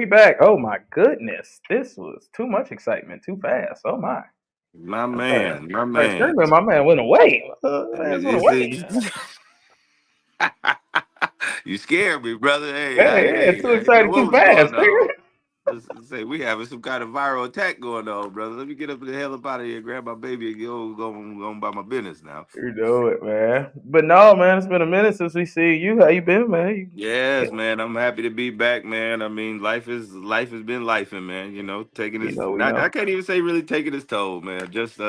we back. Oh my goodness, this was too much excitement, too fast. Oh my, My okay. man, my Like man. screaming, my man went away. Man's went You away. see, you scared me, brother. Yeah, too I didn't know excited, too what was fast. going on. Let's say we having some kind of viral attack going on, brother. Let me get up the hell up out of here, grab my baby, and go about my business now. You know it, man. But no, man, it's been a minute since we see you. How you been, man? Yes, man. I'm happy to be back, man. I mean, life has been lifing, man. You know, taking You its know, we not I know. can't even say really taking its toll, man. Just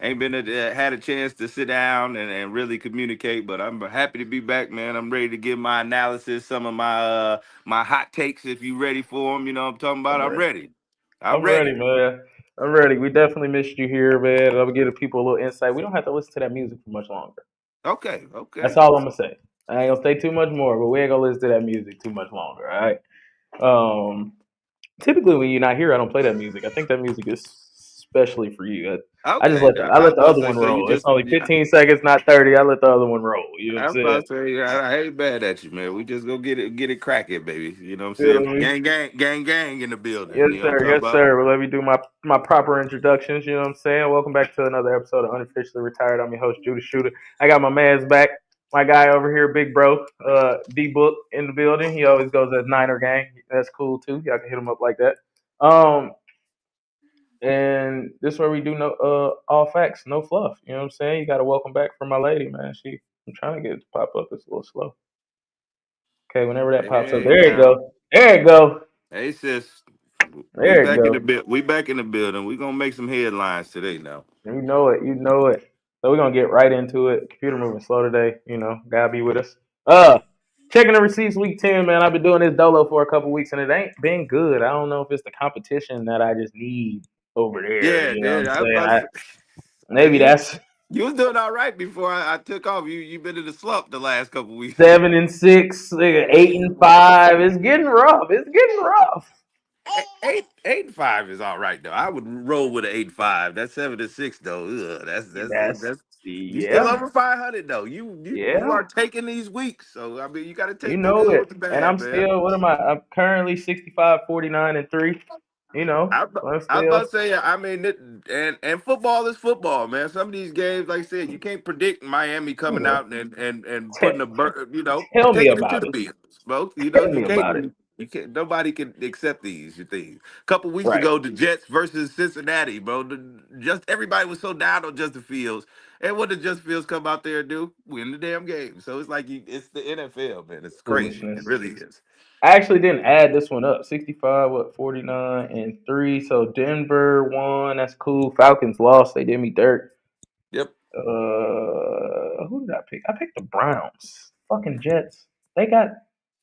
ain't been had a chance to sit down and really communicate, but I'm happy to be back, man. I'm ready to give my analysis, some of my hot takes if you ready for them, you know what I'm talking about? I'm I'm ready. ready. I'm I'm ready, ready. man. I'm ready. We definitely missed you here, man. I'm giving people a little insight. We don't have to listen to that music for much longer. Okay, That's okay. all I'm gonna say. I ain't gonna say too much more, but we ain't gonna listen to that music too much longer. All right. Um, Typically when you're not here, I don't play that music. I think that music is specially for you. I just Okay. let the I I was let the about other to say, one so you roll. It's just only 15 seconds, not 30. I let the other one roll. You know what I'm I'm saying? about to say, I ain't mad at you, man. We just go get it cracking, baby. You know what I'm You know saying? what I mean? Gang in the building. Yes, You know what I'm sir. talking Yes, about? sir. Well, let me do my proper introductions. You know what I'm saying? Welcome back to another episode of Unofficially Retired. I'm your host, Judah Shooter. I got my man's back. My guy over here, Big Bro, D Book in the building. He always goes as Niner Gang. That's cool too. Y'all can hit him up like that. Um, and this is where we do no all facts, no fluff. You know what I'm saying? You got to welcome back for my lady, man. I'm trying to get it to pop up. It's a little slow. Okay, whenever that pops up, Hey there you now. go. There you go. Hey sis. We There you back in go. the we back in the building. We gonna make some headlines today now. You know it. You know it. So we're gonna get right into it. Computer moving slow today. You know, gotta be with us. Uh, Checking the receipts week 10, man. I've been doing this dolo for a couple weeks and it ain't been good. I don't know if it's the competition that I just need over there. Yeah, You know what yeah. I'm I was saying? about to say, Maybe that's you was doing all right before I took off. You been in the slump the last couple weeks. 7-6, 8-5. It's getting rough. It's getting rough. Eight and five is all right though. I would roll with an 8-5. That's 7-6 though. Ugh, That's that's you still yeah, over 500 though. You yeah. are taking these weeks, so I mean you got to You take the know good it. with the And I'm bad, man. still. What am I? I'm currently 65, 49, and 3. You know, I, I'm I was about still. to say, I mean, and football is football, man. Some of these games, like I said, you can't predict Miami coming Mhm. out and Tell, putting tell me taking it to about the it. Bills, bro. Tell me about it. You can't, nobody can accept these things. A couple weeks Right. ago, the Jets versus Cincinnati, bro. Just everybody was so down on Justin Fields, and what did Justin Fields come out there and do? Win the damn game. So it's like it's the NFL, man. It's crazy. It Foolishness. really is. I actually didn't add this one up. 65, 49, and 3. So Denver won. That's cool. Falcons lost. They did me dirt. Yep. Who did I pick? I picked the Browns. Fucking Jets. They got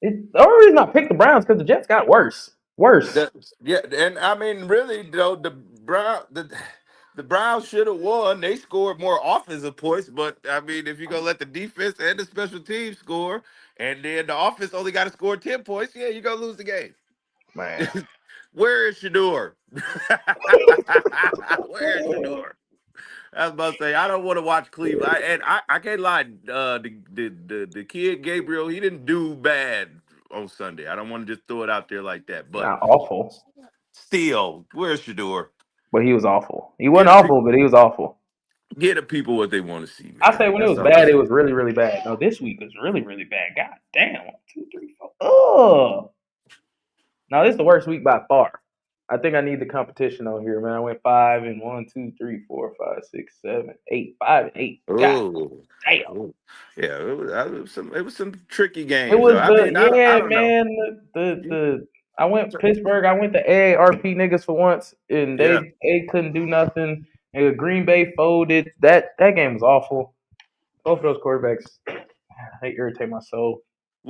it. The only reason I picked the Browns because the Jets got worse. Worse. Yeah, and I mean, really, though, the Browns should have won. They scored more offensive points, but I mean, if you gonna let the defense and the special teams score, and then the offense only got to score 10 points, yeah, you're gonna lose the game. Man. Where is Shador? Where is Shador? I was about to say I don't want to watch Cleveland, I can't lie. The kid Gabriel, he didn't do bad on Sunday. I don't want to just throw it out there like that, but Not awful. still, where's Shador? But he was awful. He wasn't Get the people, awful, but he was awful. get the people what they want to see, I man. say when it That's was all. bad, it was really, really bad. No, this week was really, really bad. God damn. 1, 2, 3, 4. Oh. Now this is the worst week by far. I think I need the competition on here, man. I went 5 and 1, 2, 3, 4, 5, 6, 7, 8. 5 and 8. God Oh, damn. oh. Yeah, it was some tricky It games though. was I the mean, I yeah, don't know. man. The I went Pittsburgh. I went the AARP niggas for once, and Yeah. they couldn't do nothing. And Green Bay folded. That game was awful. Both of those quarterbacks, they irritate my soul.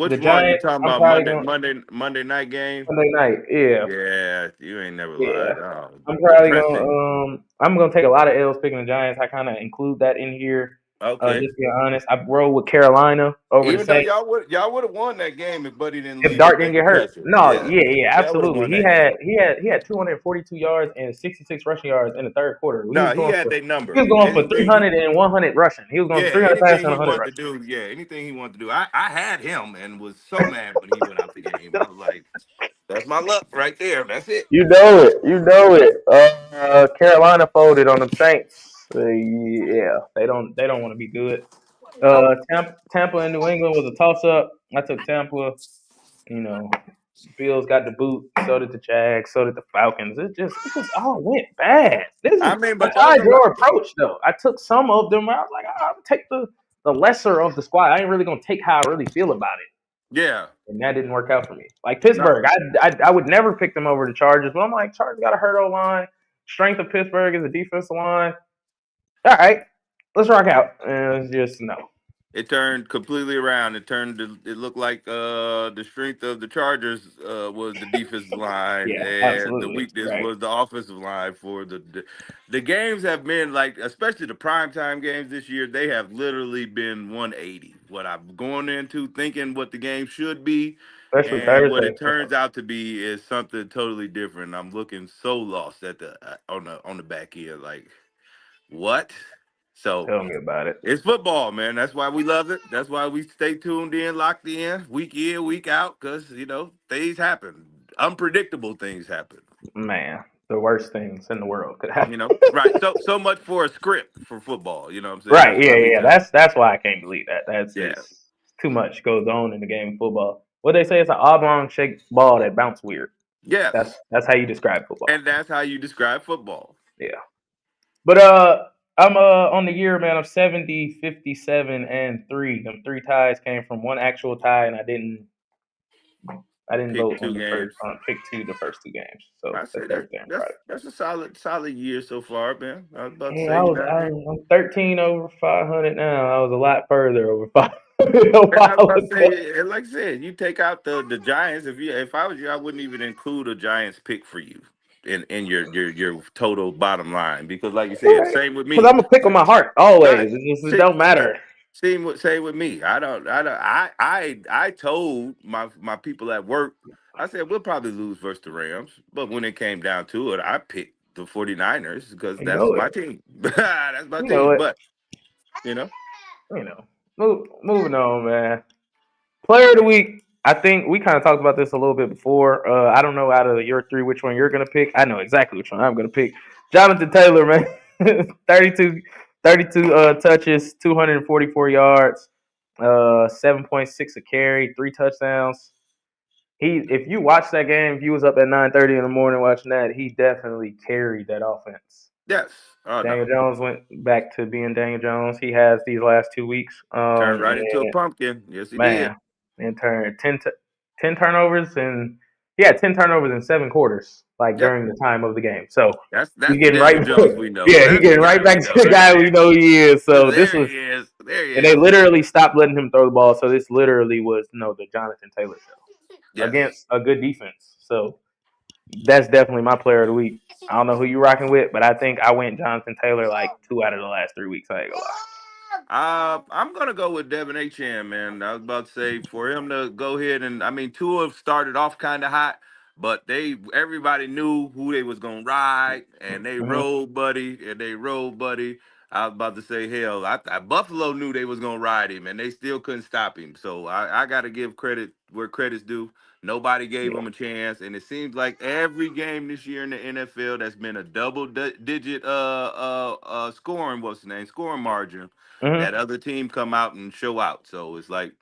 The Which one you Giants, talking I'm about? probably going Monday night game. Sunday night. Yeah, Yeah, you ain't never yeah. lied. Oh, I'm probably depressing. gonna I'm gonna take a lot of L's picking the Giants. I kind of include that in here. Okay. Just being honest, I rolled with Carolina over the Even though Saints. y'all would have won that game if Buddy didn't If leave Dart with didn't that get hurt, concussion. no, Yeah, yeah, y'all would have absolutely. won that game. He had 242 yards and 66 rushing yards in the third quarter. No, he had their He number. was going for Anything 300 and 100 rushing. He was going Yeah, for 300 passing anything and he 100 wanted to rushing. do. Yeah, anything he wanted to do. I had him and was so mad when he went out the game. I was like, That's my luck right there. That's it. You know it. You know it. Carolina folded on the Saints. Yeah, they don't. They don't want to be good. Nope. Tampa and New England was a toss up. I took Tampa. You know, Bills got the boot. So did the Jags. So did the Falcons. It just all went bad. I mean, I but those tried are your approach though. I took some of them. I was like, I'll take the lesser of the squad. I ain't really gonna take how I really feel about it. yeah. And that didn't work out for me. Like No. Pittsburgh, I would never pick them over the Chargers, but I'm like, Chargers got a hurt O line. Strength of Pittsburgh is a defensive line. All right, let's rock out. And it's just no. It turned completely around. It looked like the strength of the Chargers was the defensive line, Yeah, and the absolutely. weakness Right. was the offensive line. For the games have been like, especially the primetime games this year, they have literally been 180. What I'm going into thinking what the game should be, Especially and what Thursday. it turns out to be is something totally different. I'm looking so lost at the on the back end. Like what? So. Tell me about it. It's football, man. That's why we love it. That's why we stay tuned in, locked in, week in, week out, because, things happen. Unpredictable things happen. Man, the worst things in the world could happen. Right. So much for a script for football. You know what I'm saying? Right. That's Yeah, why we yeah. just, That's why I can't believe that. That's yeah. just too much goes on in the game of football. What they say is an oblong shaped ball that bounce weird. Yes. That's how you describe football. And that's how you describe football. Yeah. But I'm on the year, man. I'm 70, 57, and 3. Them 3 ties came from one actual tie, and I didn't Pick vote on two the first games. pick 2 the first 2 games. So I say that's that everything that's right. that's a solid year so far, man. I was about to Yeah, say, I'm 13 over 500 now. I was a lot further over 500 a And I was while about to ago. say, and like I said, you take out the Giants. If I was you, I wouldn't even include a Giants pick for you in your total bottom line because, like you said, Right. same with Because me. I'm a pick on my heart Right. always. It don't matter. Same with me. I told my people at work, I said we'll probably lose versus the Rams, but when it came down to it, I picked the 49ers because You that's know it. my team. That's my You know team. it. But you know, You know. Moving on, man. Player of the week. I think we kind of talked about this a little bit before. I don't know out of your 3 which one you're gonna pick. I know exactly which one I'm gonna pick. Jonathan Taylor, man, 32, 32 touches, 244 yards, 7.6 a carry, 3 touchdowns. If you watch that game, if you was up at 9:30 in the morning watching that, he definitely carried that offense. yes. Oh no. Daniel Jones went back to being Daniel Jones. He has these last 2 weeks. Turned right into a And pumpkin. Yes, he did. man, and turned 10 turnovers and he had 10 turnovers in 7 quarters, like Yep. during the time of the game. So That's he's the getting Daniel right, Jones we know. yeah, he's That's the getting right guy we back to know the right guy we there. know he is. So this There was, he is. There he and they is. literally stopped letting him throw the ball. So this literally was the Jonathan Taylor show Yes. against a good defense. So that's definitely my player of the week. I don't know who you rocking with, but I think I went Jonathan Taylor like 2 out of the last 3 weeks. I ain't gonna lie. I'm gonna go with Devin Achan, man. I was about to say for him to go ahead and I mean Tua started off kind of hot, but everybody knew who they was gonna ride, and they Mm-hmm. rode buddy, and they rode buddy. I was about to say hell, Buffalo knew they was gonna ride him, and they still couldn't stop him. So I got to give credit where credit's due. Nobody gave Yeah. him a chance, and it seems like every game this year in the NFL that's been a digit scoring scoring margin Mm-hmm. that other team come out and show out. So it's like,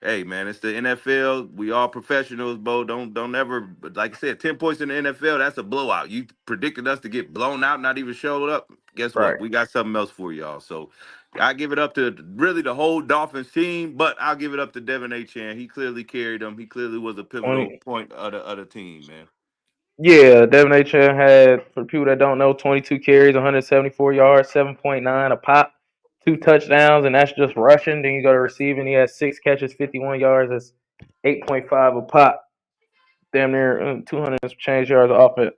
hey man, it's the NFL. We all professionals, Bo. Don't ever like I said, 10 points in the NFL, that's a blowout. You predicted us to get blown out, not even showed up. Guess what? Right. We got something else for y'all. So I give it up to really the whole Dolphins team, but I'll give it up to Devin Achan. He clearly carried them. He clearly was a pivotal 20. point of the team, man. Yeah, Devin Achan had, for people that don't know, 22 carries, 174 yards, 7.9 a pop, 2 touchdowns, and that's just rushing. Then you go to receiving. He has 6 catches, 51 yards. That's 8.5 a pop. Damn near 200 and some change yards of offense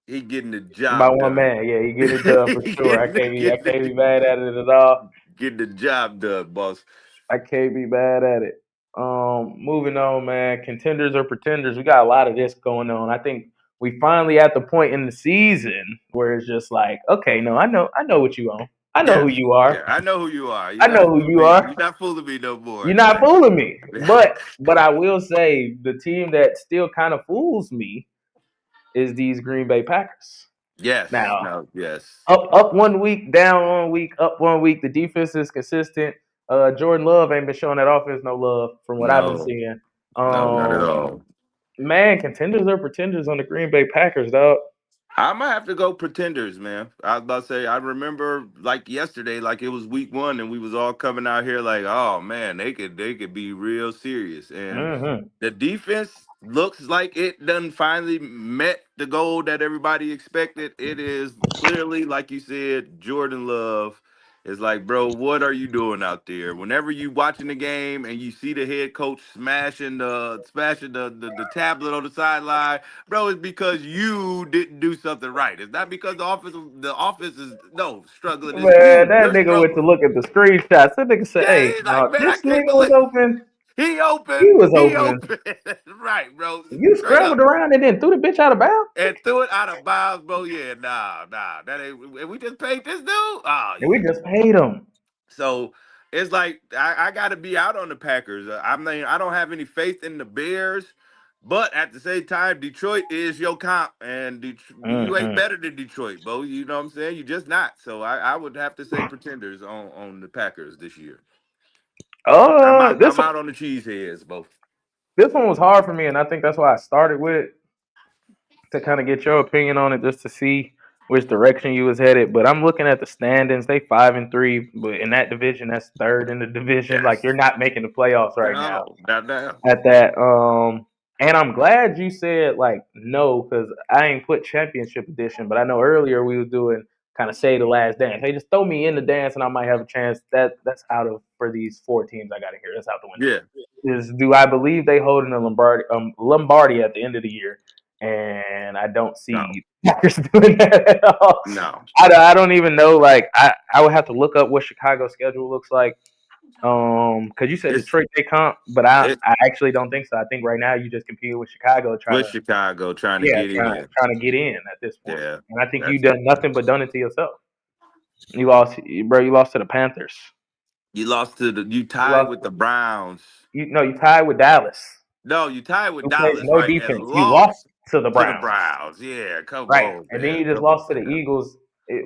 He getting the by job one done. man. Yeah, he get it done for sure. I getting, can't be mad at it at all. getting the job done, boss. I can't be mad at it. Moving on, man. Contenders or pretenders? We got a lot of this going on. I think we finally at the point in the season where it's just like, okay, no, I know what you own. I know who Yes. you are. Yeah, I know who you are. You're I know not who fooling you me. are. You're not fooling me no more. You're not fooling me. But I will say the team that still kind of fools me is these Green Bay Packers. Yes. Now, No. Yes. up 1 week, down 1 week, up 1 week. The defense is consistent. Jordan Love ain't been showing that offense no love from what I've been No. seeing. No. Not at all. Man, contenders are pretenders on the Green Bay Packers, dog. I'm gonna have to go Pretenders, man. I was about to say, I remember like yesterday, like it was week one, and we was all coming out here like, oh man, they could be real serious. And Mm-hmm. the defense looks like it done finally met the goal that everybody expected. It is clearly, like you said, Jordan Love. It's like, bro, what are you doing out there? Whenever you watching the game and you see the head coach smashing the tablet on the sideline, bro, it's because you didn't do something right. It's not because the office is no struggling. It's Man, you. that You're nigga went to struggling. look at the screenshots. That nigga said, Yeah, "Hey, he's like, no, man, I this can't nigga was believe open. he He opened. was He open. opened. Right, bro. You Straight scrambled up. around and then threw the bitch out of bounds, And threw it out of bounds, bro. Yeah, nah. That ain't and we just paid this dude? Oh and we yeah. just paid him." So it's like I got to be out on the Packers. I mean, I don't have any faith in the Bears, but at the same time, Detroit is your comp, and you ain't Mm-hmm. better than Detroit, bro. You know what I'm saying? You just not. So I would have to say Pretenders on the Packers this year. I'm out. This I'm out on the cheeseheads, bro. this one was hard for me, and I think that's why I started with it to kind of get your opinion on it, just to see which direction you was headed. But I'm looking at the standings; they 5-3, but in that division, that's third in the division. Like Yes. you're not making the playoffs right now. No. Not now. At that. And I'm glad you said like no, because I ain't put championship edition, but I know earlier we was doing kind of say the last dance. Hey, just throw me in the dance and I might have a chance. That's out of for these four teams I got in here. That's out the window. Yeah. Is do I believe they holding a Lombardi at the end of the year? And I don't No. see Packers doing that at all. No. I don't even know. Like I would have to look up what Chicago's schedule looks like. Because you said It's Detroit they comp, but I it I actually don't think so. I think right now you just compete with Chicago, trying with to Chicago trying to yeah, get in. trying to get in at this point. Yeah. And I think you That's done nothing but done it to yourself. You lost, bro. You lost to the Panthers. you lost to you You tied lost. with the Browns. You no, you tied with Dallas. No, you tied with Who plays Dallas, no right? And defense. You lost lost to the to the Browns, Browns. Yeah, come right? on, And then you man. just Come on, lost to the man. Eagles.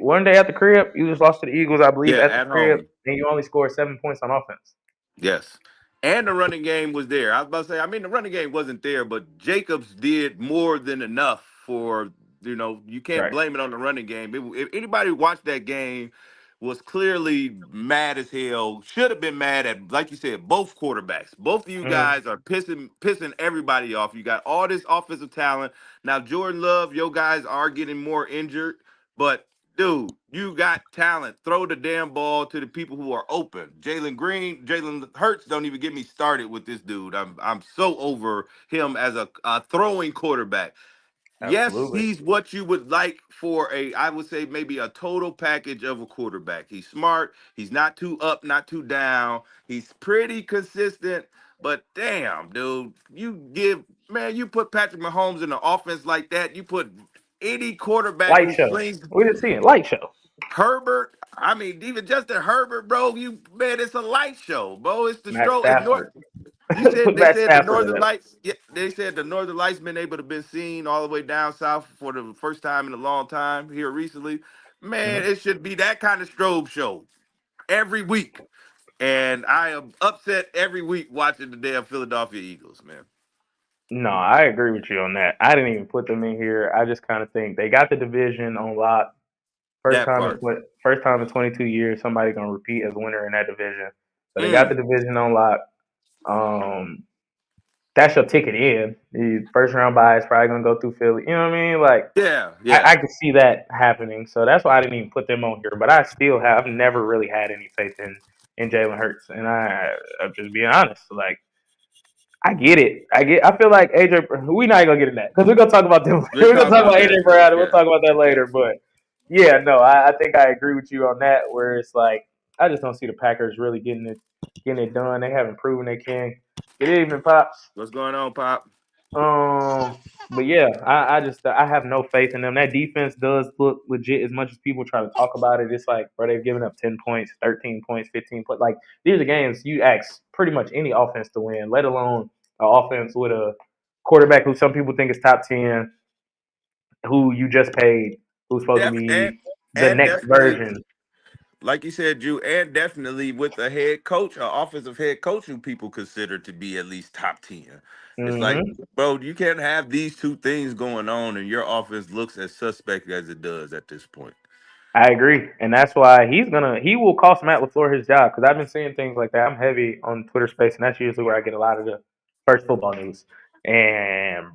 One day at the crib, you just lost to the Eagles, I believe, Yeah, at the at crib, home. and you only scored 7 points on offense. Yes. And the running game was there. I was about to say, I mean, the running game wasn't there, but Jacobs did more than enough for, you can't Right. blame it on the running game. If anybody who watched that game was clearly mad as hell, should have been mad at, like you said, both quarterbacks. Both of you Mm, guys are pissing everybody off. You got all this offensive talent. Now, Jordan Love, your guys are getting more injured, but dude, you got talent. Throw the damn ball to the people who are open. Jalen Hurts, don't even get me started with this dude. I'm so over him as a throwing quarterback. Yes, absolutely. he's what you would like for I would say maybe a total package of a quarterback. He's smart. He's not too up, not too down. He's pretty consistent. But damn, dude, you put Patrick Mahomes in an offense like that. You put any quarterback Light who show. slings We didn't see it. Light show. Herbert. I mean, even Justin Herbert, bro. It's a light show, bro. It's the Matt stroll. It's North. Stafford. You said Put they Matt said the Stafford in Northern it. Lights. Yeah, they said the Northern Lights been able to been seen all the way down south for the first time in a long time here recently. Man, Mhm. it should be that kind of strobe show every week. And I am upset every week watching the damn Philadelphia Eagles, man. No, I agree with you on that. I didn't even put them in here. I just kind of think they got the division on lock. That part. First time in 22 years somebody gonna repeat as winner in that division. So they got the Mm, division on lock. Um, that's your ticket in. The first round bye is probably gonna go through Philly. You know what I mean? Like yeah, I yeah. could see that happening. So that's why I didn't even put them on here. But I still have I've never really had any faith in Jalen Hurts, and I'm just being honest. Like I get it. I feel like AJ. We not gonna get in that because we're gonna talk about them. We'll We're gonna talk talk about about AJ that too. Brown, and we'll Yeah. talk about that later. Yes. But yeah, no, I think I agree with you on that. Where it's like I just don't see the Packers really getting it done. They haven't proven they can. Good evening, pops. What's going on, Pop? But yeah, I have no faith in them. That defense does look legit as much as people try to talk about it. It's like, bro, they've given up 10 points, 13 points, 15 points. Like, these are games you ask pretty much any offense to win, let alone an offense with a quarterback who some people think is top 10, who you just paid, who's supposed to Def be the and next definitely, version. like you said, Drew, and definitely with a head coach, an offensive head coach who people consider to be at least top 10. It's like, Hmm bro, you can't have these two things going on and your offense looks as suspect as it does at this point. I agree, and that's why he will cost Matt LaFleur his job because I've been seeing things like that. I'm heavy on Twitter Space, and that's usually where I get a lot of the first football news. And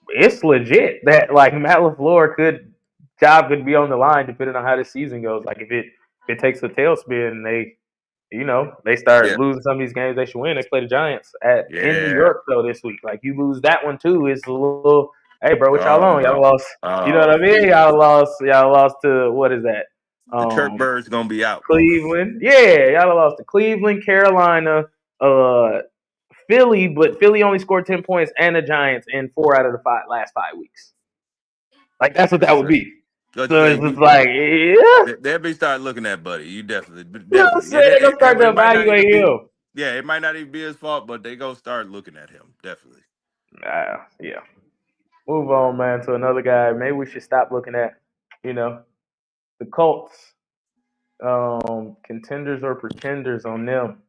it's legit that like Matt LaFleur could be on the line depending on how this season goes. Like if it takes a tailspin, they start Yeah. losing some of these games they should win. They play the Giants in New Yeah. York though this week. Like you lose that one too, it's a little. Hey, bro, what y'all Oh on? Y'all no. lost. You know what Oh, I mean? Y'all lost to what is that? the Turk Um, Bird's gonna be out. Cleveland. Yeah, y'all lost to Cleveland, Carolina, uh, Philly, but Philly only scored 10 points and the Giants in 4 out of the last 5 weeks. Like that's what that would So, be. but So yeah, it's just like, yeah. they'll be start looking at Buddy. You definitely, You know what I'm definitely, saying? They're gonna start to it might not evaluate even be. him. Yeah, it might not even be his fault, but they gonna start looking at him. Definitely. Yeah. Move on, man, to another guy. Maybe we should stop looking at, you know, the Colts, contenders or pretenders on them.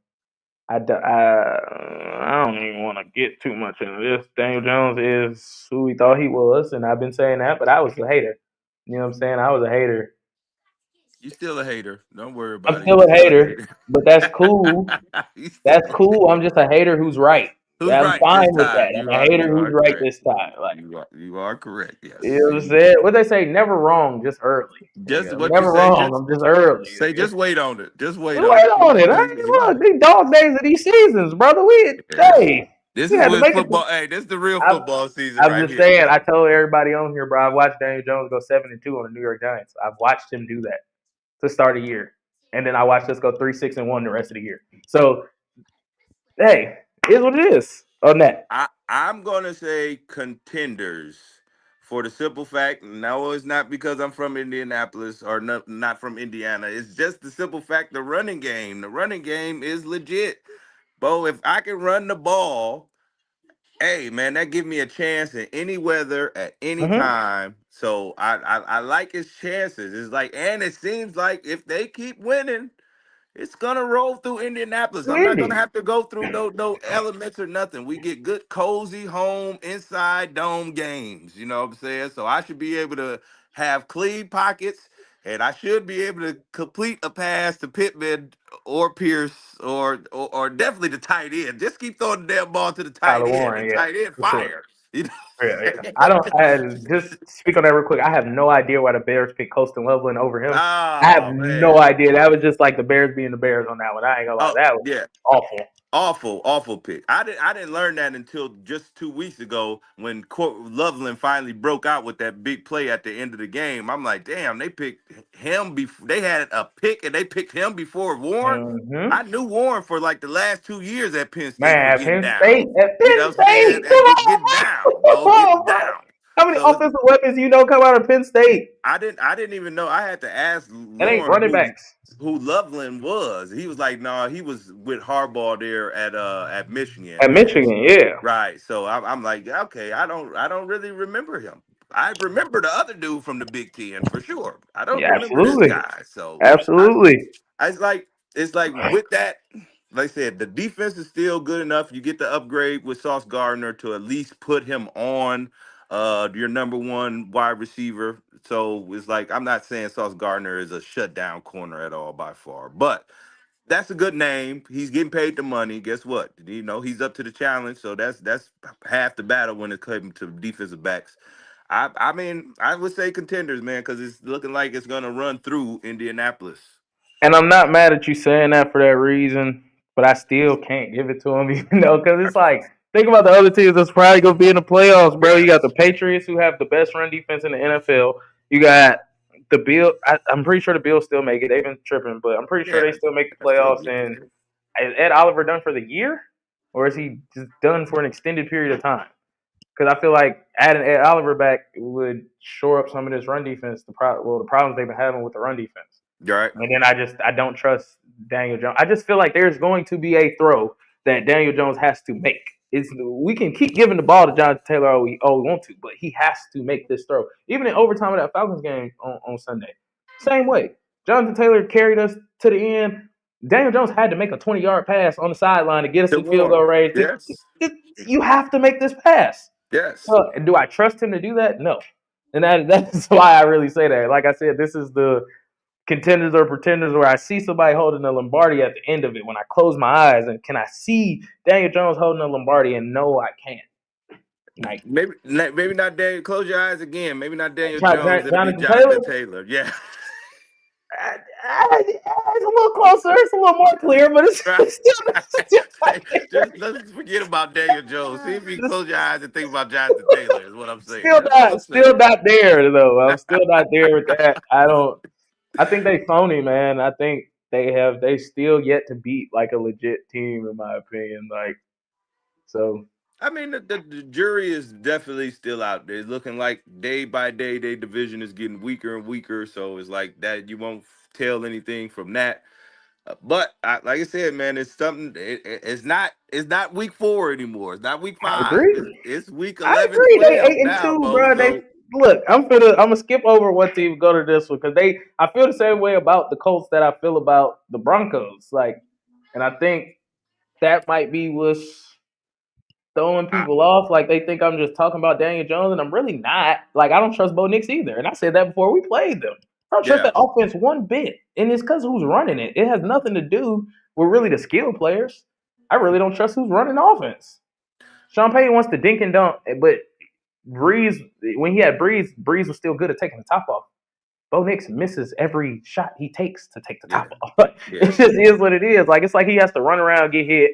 I don't even want to get too much into this. Daniel Jones is who we thought he was, and I've been saying that, but I was a hater. You know what I'm saying? I was a hater. You still a hater. Don't worry I'm about it. still You a still a hater, hater. but that's cool. You still That's cool. I'm just a hater who's right. Who's I'm right this fine with time? that. I'm a hater You who's are right correct. this time. Like, You are correct. you Yes. know what I'm saying? What they say, never wrong, just early. Just I'm what you never say. wrong. Just I'm just early. say. Just wait on it. Just wait Just on wait it. on it. I ain't look. These dog days of these seasons, brother. Yeah. This We is had to when make it. football. Hey, this is the real I'm, football season I'm right just here, saying. I man. told everybody on here, bro. I've watched Daniel Jones go 7-2 on the New York Giants. I've watched him do that to start a year, and then I watched us go 3-6-1 the rest of the year. So hey, it is what it is on that. I'm gonna say contenders for the simple fact. No, it's not because I'm from Indianapolis or not from Indiana. It's just the simple fact the running game. The running game is legit. Bo, if I can run the ball, hey man, that give me a chance in any weather at any Mm-hmm. time. So I like his chances. It's like, and it seems like if they keep winning, it's gonna roll through Indianapolis. I'm not gonna Indy. have to go through no elements or nothing. We get good, cozy home inside dome games. You know what I'm saying? So I should be able to have clean pockets, and I should be able to complete a pass to Pittman or Pierce or definitely the tight end. Just keep throwing the damn ball to the tight Tyler end. The Warren, yeah, tight end for sure. fire. You know Yeah, what yeah. I'm I don't. saying? Just speak on that real quick. I have no idea why the Bears picked Colston Loveland over him. I have Oh no man. idea. That was just like the Bears being the Bears on that one. I ain't gonna lie. Oh That was yeah. awful. Awful, awful pick. I didn't learn that until just 2 weeks ago when Loveland finally broke out with that big play at the end of the game. I'm like, damn, they picked him before they had a pick and they picked him before Warren. Mm-hmm. I knew Warren for like the last 2 years at Penn State Man, for at getting Penn down. State, at You Penn know what I'm saying? State, come And getting down, bro, getting on, bro. down. How many So it's, offensive weapons you know come out of Penn State? I didn't even know. I had to ask It ain't Lauren running backs who Loveland was. He was like, no, he was with Harbaugh there at Michigan, at and Michigan. Yeah, right. So I'm like, okay, I don't really remember him. I remember the other dude from the Big Ten for sure. I don't yeah, remember this absolutely, guy. So absolutely. it's like with that, like I said, the defense is still good enough. You get the upgrade with Sauce Gardner to at least put him on your number one wide receiver. So it's like I'm not saying Sauce Gardner is a shutdown corner at all by far, but that's a good name. He's getting paid the money. Guess what? He's up to the challenge. So that's half the battle when it comes to defensive backs. I mean, I would say contenders, man, because it's looking like it's gonna run through Indianapolis. And I'm not mad at you saying that for that reason, but I still can't give it to him, because it's like think about the other teams that's probably gonna be in the playoffs, bro. You got the Yes. Patriots who have the best run defense in the NFL. You got the Bill. I'm pretty sure the Bills still make it. They've been tripping, but I'm pretty sure Yeah. they still make the That's still playoffs. good. And is Ed Oliver done for the year, or is he just done for an extended period of time? because I feel like adding Ed Oliver back would shore up some of this run defense. The problems they've been having with the run defense. Right. And then I don't trust Daniel Jones. I just feel like there's going to be a throw that Daniel Jones has to make. We can keep giving the ball to Jonathan Taylor all we want to, but he has to make this throw. Even in overtime of that Falcons game on Sunday, same way. Jonathan Taylor carried us to the end. Daniel Jones had to make a 20-yard pass on the sideline to get us The in field goal war. range. Yes. You have to make this pass. Yes. So, do I trust him to do that? No. And that's why I really say that. Like I said, this is the contenders or pretenders where I see somebody holding a Lombardi at the end of it when I close my eyes, and can I see Daniel Jones holding a Lombardi? And no, I can't. Like Maybe not Daniel. Close your eyes again. Maybe not Daniel Jones. It'll be Jonathan Taylor. Jonathan Taylor. Yeah. It's a little closer. It's a little more clear, but it's Right. still like, Just let's forget about Daniel Jones. See if you close your eyes and think about Jonathan Taylor. Is what I'm saying. That's all I'm still saying. not there though. I'm still not there with that. I think they phony, man. I think they still yet to beat like a legit team in my opinion. Like so. I mean, the jury is definitely still out there. It's looking like day by day, their division is getting weaker and weaker. So it's like that. You won't tell anything from that. But like I said, man, it's something. It's not week 4 anymore. It's not week I 5. agree. It's week I 11, agree. They 12 eight and now, two, Bo. bro. So I'm gonna skip over one team, go to this one because I feel the same way about the Colts that I feel about the Broncos. Like, and I think that might be what's throwing I, people off. Like they think I'm just talking about Daniel Jones, and I'm really not. Like I don't trust Bo Nix either, and I said that before we played them. I don't trust yeah, that offense one bit, and it's because who's running it. It has nothing to do with really the skill players. I really don't trust who's running the offense. Sean Payton wants to dink and dunk, but Breeze, when he had Breeze was still good at taking the top off. Bo Nix misses every shot he takes to take the yeah, top off. It yeah. just is what it is. Like it's like he has to run around, get hit,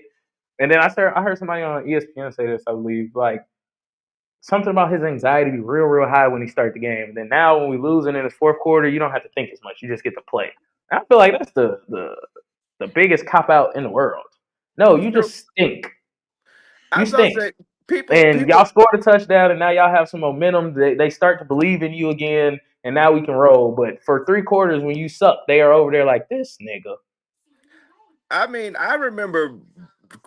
and then I heard somebody on ESPN say this, I believe, like something about his anxiety be real high when he starts the game. And then now when we losing in his fourth quarter, you don't have to think as much. You just get to play. And I feel like that's the biggest cop out in the world. No, you True. just stink. I You was gonna stink. say And people. y'all scored a touchdown, and now y'all have some momentum. They start to believe in you again, and now we can roll. But for 3 quarters, when you suck, they are over there like this nigga. I mean, I remember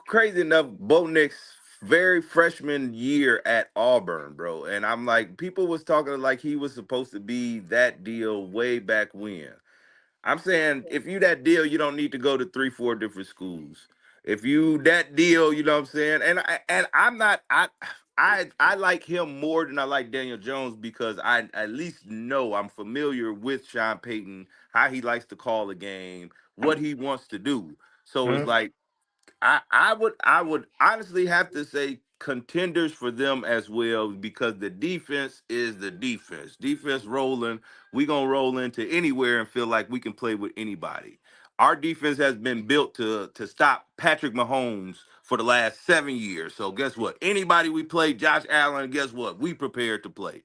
crazy enough, Bo Nix very freshman year at Auburn, bro. And I'm like, people was talking like he was supposed to be that deal way back when. I'm saying if you that deal, you don't need to go to 3, 4 different schools. If you that deal, you know what I'm saying. And I'm not. I like him more than I like Daniel Jones because I at least know I'm familiar with Sean Payton, how he likes to call a game, what he wants to do. So it's Mm-hmm. like I would honestly have to say contenders for them as well because the defense is the defense. Defense rolling, we gonna roll into anywhere and feel like we can play with anybody. Our defense has been built to stop Patrick Mahomes for the last 7 years. So guess what? Anybody we play, Josh Allen, guess what? We prepared to play.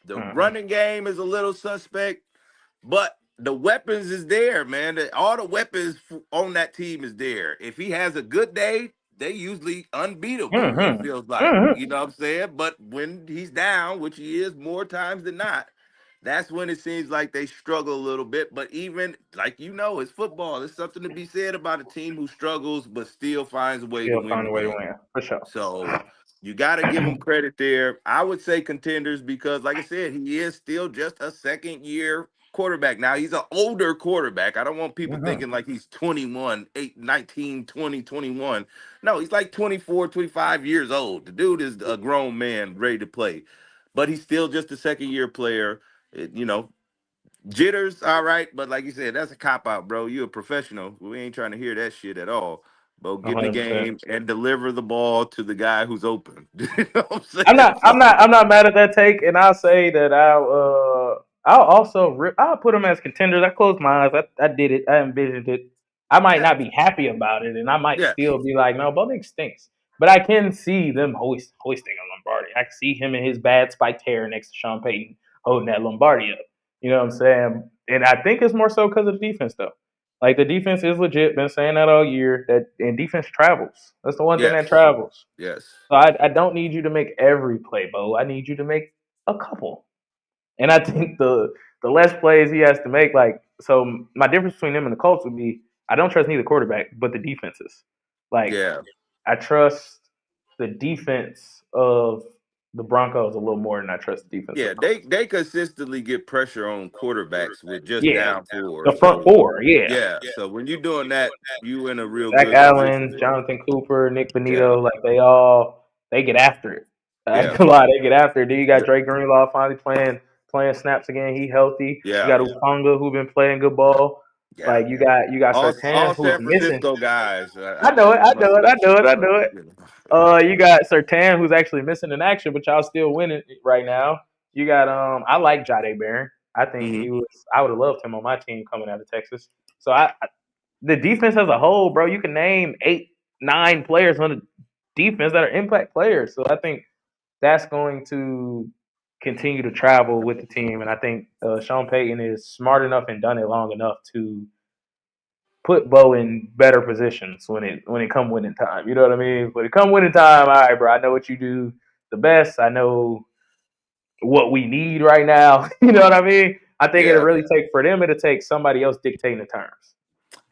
The Mm-hmm. running game is a little suspect. But the weapons is there, man. All the weapons on that team is there. If he has a good day, they usually unbeatable. It Mm-hmm. feels like, Mm-hmm. you know what I'm saying. But when he's down, which he is more times than not, that's when it seems like they struggle a little bit. But even like it's football. There's something to be said about a team who struggles but still finds a way to Still win find the a way to game. win for sure. So you got to give him credit there. I would say contenders because, like I said, he is still just a second year quarterback. Now, he's an older quarterback. I don't want people Mm-hmm. thinking like he's 21, 8, 19, 20, 21. No, he's like 24, 25 years old. The dude is a grown man ready to play, but he's still just a second year player. Jitters, all right, but like you said, that's a cop out, bro. You a professional. We ain't trying to hear that shit at all. Bro, get in the 100%. game and deliver the ball to the guy who's open. You know what I'm I'm saying? not. I'm not. I'm not mad at that take, and I'll say that I'll also I'll put them as contenders. I closed my eyes. I did it. I envisioned it. I might Yeah, not be happy about it, and I might yes. still be like, no, Bowman stinks. But I can see them hoisting a Lombardi. I can see him in his bad spiked hair next to Sean Payton holding that Lombardi up. You know what I'm saying? And I think it's more so because of the defense, though. Like the defense is legit. Been saying that all year. That and defense travels. That's the one thing that Yes. travels. Yes. So I don't need you to make every play, Bo. I need you to make a couple. And I think the less plays he has to make, like so my difference between him and the Colts would be I don't trust neither quarterback, but the defenses. Like Yeah. I trust the defense of the Broncos a little more than I trust the defense of Yeah, the they Colts. they consistently get pressure on quarterbacks with just Yeah, down four. the front So four. Yeah, yeah, so when you're doing that, you in a real Zach good position Allen, there. Jonathan Cooper, Nick Yeah, Benito, like they get after it. I ain't yeah, gonna lie, they get after it. Then you got yeah, Drake Greenlaw finally playing snaps again. He healthy. You yeah, got Ufonga who been playing good ball. yeah. Like you got All Sertan who's San missing. Francisco guys. I know it. I Must know have it. I let know you it. I know. know it. You know. You got Sertan who's actually missing in action, but y'all still winning right now. You got I like Jade Barron. I think Hmm. I would have loved him on my team coming out of Texas. So the defense as a whole, bro, you can name 8, 9 players on the defense that are impact players. So I think that's going to continue to travel with the team, and I think Sean Payton is smart enough and done it long enough to put Bo in better positions when it come winning time. You know what I mean? When it come winning time, all right, bro. I know what you do the best. I know what we need right now. You know what I mean? I think it'll Yeah, really take for them. It'll take somebody else dictating the terms.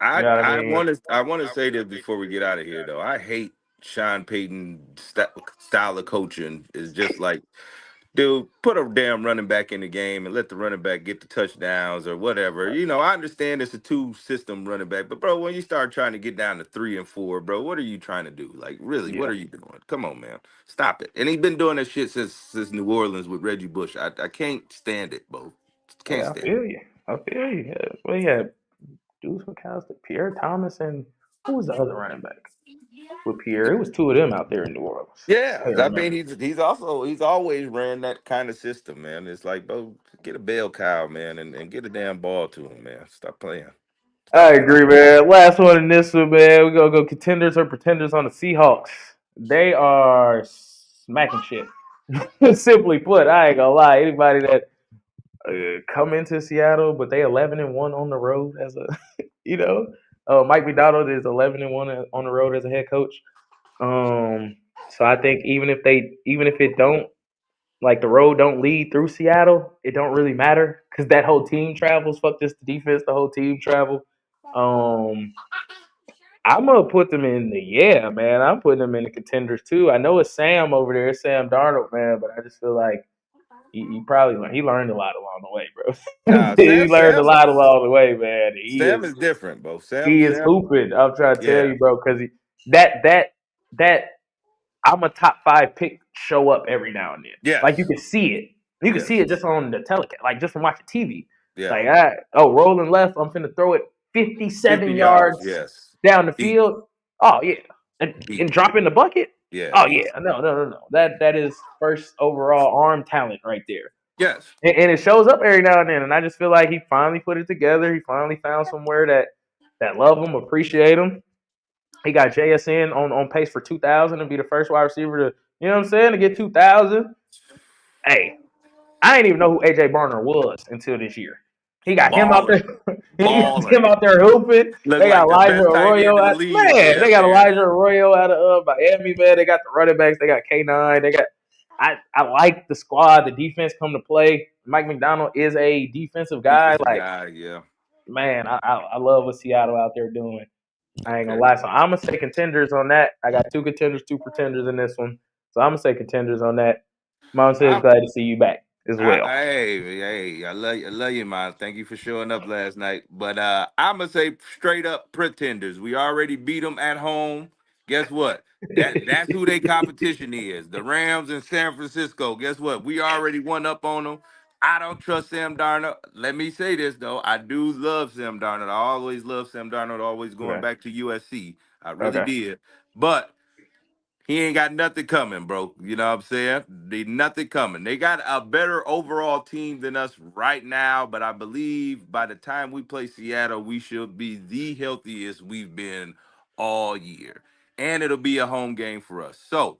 You I know what I I mean? want to I want to say this before we get out of here though. I hate Sean Payton style of coaching. Is just like, dude, put a damn running back in the game and let the running back get the touchdowns or whatever. You know, I understand it's a two system running back, but bro, when you start trying to get down to 3 and 4, bro, what are you trying to do? Like, really, what Yeah. are you doing? Come on, man, stop it. And he's been doing that shit since New Orleans with Reggie Bush. I can't stand it, bro. Can't Yeah, I stand it. feel you. I feel you. Yeah. Well, yeah, Deuce McAllister, Pierre Thomas, and who was the other running back with Pierre? It was two of them out there in New Orleans. I Yeah, can't I mean remember. he's always ran that kind of system, man. It's like, bro, get a bell cow, man, and get a damn ball to him, man. Stop playing. I Stop playing. agree, man. Last one in this one, man. We gonna go contenders or pretenders on the Seahawks. They are smacking shit. Simply put, I ain't gonna lie. Anybody that come into Seattle, but they 11-1 on the road as a, you know, Mike McDonald is 11-1 on the road as a head coach. Um, so I think even if it don't like the road don't lead through Seattle, it don't really matter because that whole team travels. Fuck just the defense, the whole team travel. Um, I'm gonna put them in the man. I'm putting them in the contenders too. I know it's Sam over there, it's Sam Darnold, man, but I just feel like he probably he learned a lot along the way, bro. Nah, He learned a lot along the way, man. Sam is different, bro. He is Sam, hooping. I'm trying to tell yeah, you, bro, because that that that I'm a top 5 pick show up every now and then. Like you yes, can see it. You can see yes, it just on the telecast, like just from watching TV. yeah. Like, rolling left, I'm finna throw it 57 50 yards, yards yes. down the Deep, field. Oh yeah, and deep, drop in the bucket. yeah, Oh yeah, easy. no. That is first overall arm talent right there. Yes, And it shows up every now and then. And I just feel like he finally put it together. He finally found somewhere that love him, appreciate him. He got JSN on pace for 2,000 and be the first wide receiver to, you know what I'm saying, to get 2,000. Hey, I didn't even know who AJ Barner was until this year. He got him out there. balling, He got balling. him out there hooping. Look They got like the Elijah best tight end Arroyo in the out. league. Man, they Damn got near. Elijah Arroyo out of Miami. Man, they got the running backs. They got K9. They got. I like the squad. The defense come to play. Mike McDonald is a defensive guy. Defensive Like, guy, yeah. man, I love what Seattle out there doing. I ain't gonna Okay. lie. So I'm gonna say contenders on that. I got 2 contenders, 2 pretenders in this one. So I'm gonna say contenders on that. Mom says I'm glad to see you back as well. hey, I love you, man. Thank you for showing up last night. But I'm gonna say straight up pretenders. We already beat them at home. Guess what? That's who their competition is. The Rams in San Francisco. Guess what? We already won up on them. I don't trust Sam Darnold. Let me say this though. I do love Sam Darnold. I always love Sam Darnold, always going Okay. back to USC. I really Okay. did. But he ain't got nothing coming, bro. You know what I'm saying? They nothing coming. They got a better overall team than us right now, but I believe by the time we play Seattle, we should be the healthiest we've been all year. And it'll be a home game for us. So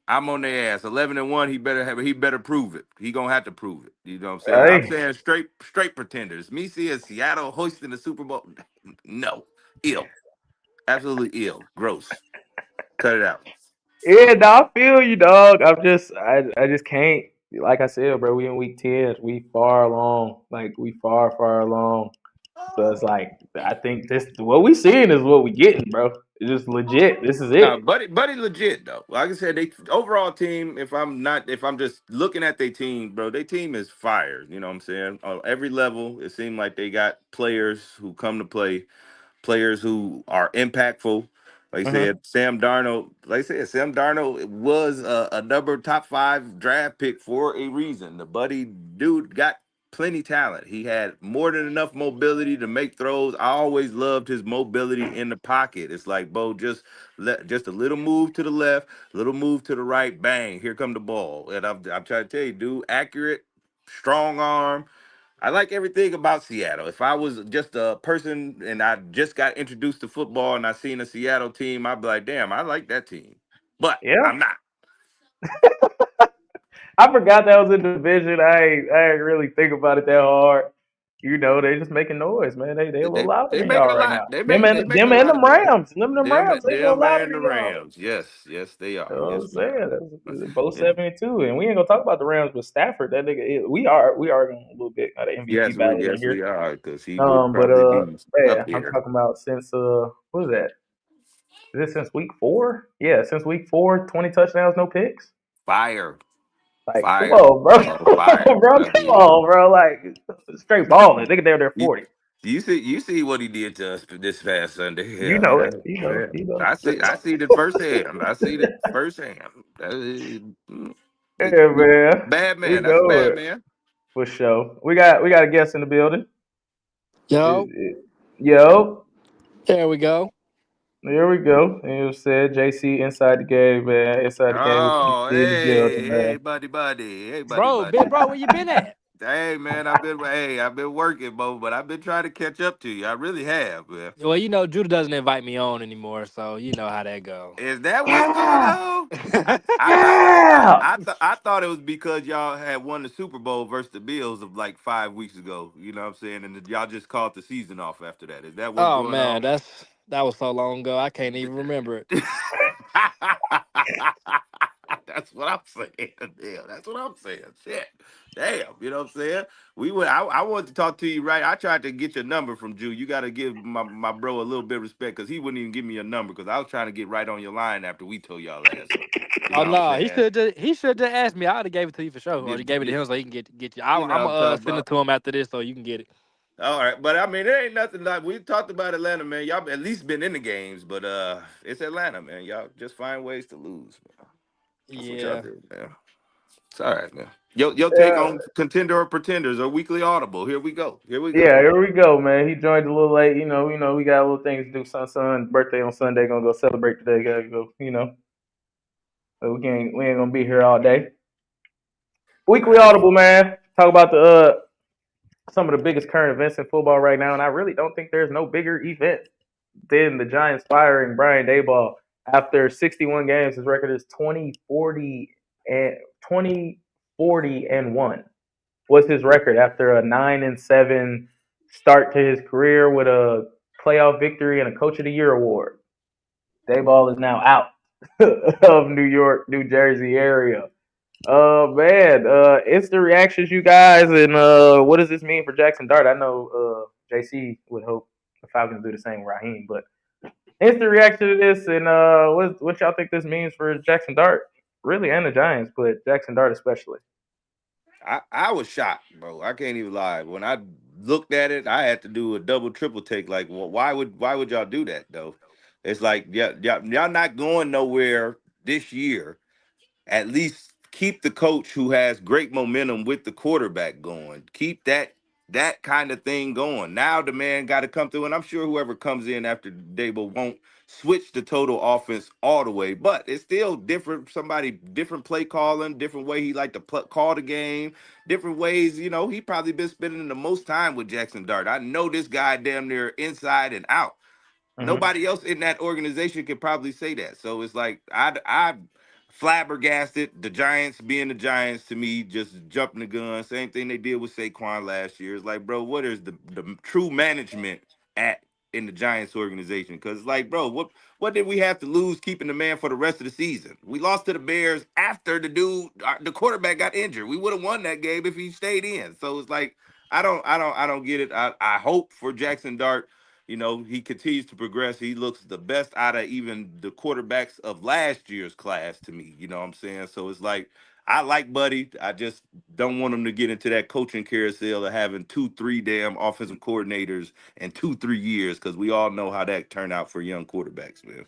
I'm on their ass. 11-1. He better prove it. He gonna have to prove it. You know what I'm saying? I'm Hey, saying straight pretenders. Me seeing Seattle hosting the Super Bowl. No, ill, absolutely ill, gross. Cut it out. yeah, no, I feel you, dog. I just can't. Like I said, bro, we in week 10. We far along. Like we far along. So it's like I think this what we seeing is what we getting, bro. It's just legit. This is Nah, it. buddy, legit though. Like I said, they overall team. If I'm just looking at their team, bro, their team is fire. You know what I'm saying? On every level, it seemed like they got players who come to play, players who are impactful. Like I Hmm. said, Sam Darnold. Like I said, Sam Darnold was a number top 5 draft pick for a reason. The buddy dude got plenty talent. He had more than enough mobility to make throws. I always loved his mobility in the pocket. It's like, Bo, just a little move to the left, little move to the right, bang, here come the ball. And I'm trying to tell you, dude, accurate, strong arm. I like everything about Seattle. If I was just a person and I just got introduced to football and I seen a Seattle team, I'd be like, damn, I like that team. But Yeah. I'm not. I forgot that was a division. I ain't really think about it that hard. You know, they just making noise, man. They a little louder They than make y'all a right lot. now. Them and They make a them and lot of them noise. Rams. Them Rams, they a little Them louder and the than y'all. Rams. Yes, they are. You know what Yes, I'm we are. saying? That's both And 72. And we ain't gonna talk about the Rams with Stafford. That nigga we are going a little bit of the MVP ballot in yes we here. are because he would But probably be up yeah, I'm there. talking about since what was that? Is it since week 4? Yeah, since week 4, 20 touchdowns, no picks. Fire, Like, come fire, on, bro. fire. Bro, I come mean, on, bro. Like, straight balling. Nigga down there you, 40. you see what he did to us this past Sunday. You Yeah, know it. yeah, yeah. You know. I see it firsthand. I see it firsthand. It's Yeah, man. bad You man. That's a know bad it. man. For sure. We got a guest in the building. Yo, Yo, there we go. there we go. And you said JC inside the game, man. Inside the game with Oh, JC in the building, hey, man. buddy, Bro, big bro, where you been at? Hey, man, I've been working, Bo, but I've been trying to catch up to you. I really have, man. Well, you know, Judah doesn't invite me on anymore, so you know how that go. Is that what's going Yeah. on? Yeah. I thought it was because y'all had won the Super Bowl versus the Bills of like 5 weeks ago. You know what I'm saying? And y'all just called the season off after that. Is that what's Oh going man, on? that was so long ago. I can't even remember it. That's what I'm saying. Damn, that's what I'm saying. Shit. Damn, you know what I'm saying? I wanted to talk to you, right? I tried to get your number from Jew. You gotta give my bro a little bit of respect because he wouldn't even give me your number because I was trying to get right on your line after we told y'all ass up. You Oh know what I'm no, saying? he should just asked me. I'd have gave it to you for sure, or just You, gave it to you, him so he can get you. you know I'm what I'm talking send it about. to him after this so you can get it. All right, but I mean, there ain't nothing like we talked about Atlanta, man. Y'all at least been in the games, but it's Atlanta, man. Y'all just find ways to lose, man. That's what y'all Yeah. do, man. It's all right, man. Your take Yeah. on contender or pretenders or weekly audible. Here we go. Here we go. Yeah, here we go, man. He joined a little late. We got a little things to do. Son, birthday on Sunday. Gonna go celebrate today. Gotta go. So we ain't gonna be here all day. All Weekly right. Audible, man. Talk about the some of the biggest current events in football right now, and I really don't think there's no bigger event than the Giants firing Brian Daboll after 61 games. His record is 20 40 and 1. What's his record after a 9-7 start to his career with a playoff victory and a Coach of the Year award? Dayball is now out of New York, New Jersey area. Man, instant reactions, you guys, and what does this mean for Jaxson Dart? I know JC would hope the Falcons do the same with Raheem, but instant reaction to this, and what y'all think this means for Jaxson Dart, really, and the Giants, but Jaxson Dart especially. I was shocked, bro. I can't even lie. When I looked at it, I had to do a double, triple take. Like, well, why would y'all do that though? It's like, y'all not going nowhere this year. At least keep the coach who has great momentum with the quarterback going. Keep that kind of thing going. Now the man got to come through, and I'm sure whoever comes in after Dable won't switch the total offense all the way, but it's still different. Somebody different play calling, different way he like to call the game, different ways. You know, he probably been spending the most time with Jaxson Dart. I know this guy damn near inside and out. Mm-hmm. Nobody else in that organization could probably say that. So it's like I flabbergasted. The Giants being the Giants to me, just jumping the gun. Same thing they did with Saquon last year. It's like, bro, what is the true management at in the Giants organization? Because like, bro, what did we have to lose keeping the man for the rest of the season? We lost to the Bears after the quarterback got injured. We would have won that game if he stayed in. So it's like, I don't get it. I hope for Jaxson Dart, he continues to progress. He looks the best out of even the quarterbacks of last year's class to me. You know what I'm saying? So it's like, I like Buddy. I just don't want him to get into that coaching carousel of having 2, 3 damn offensive coordinators in 2, 3 years, because we all know how that turned out for young quarterbacks, man.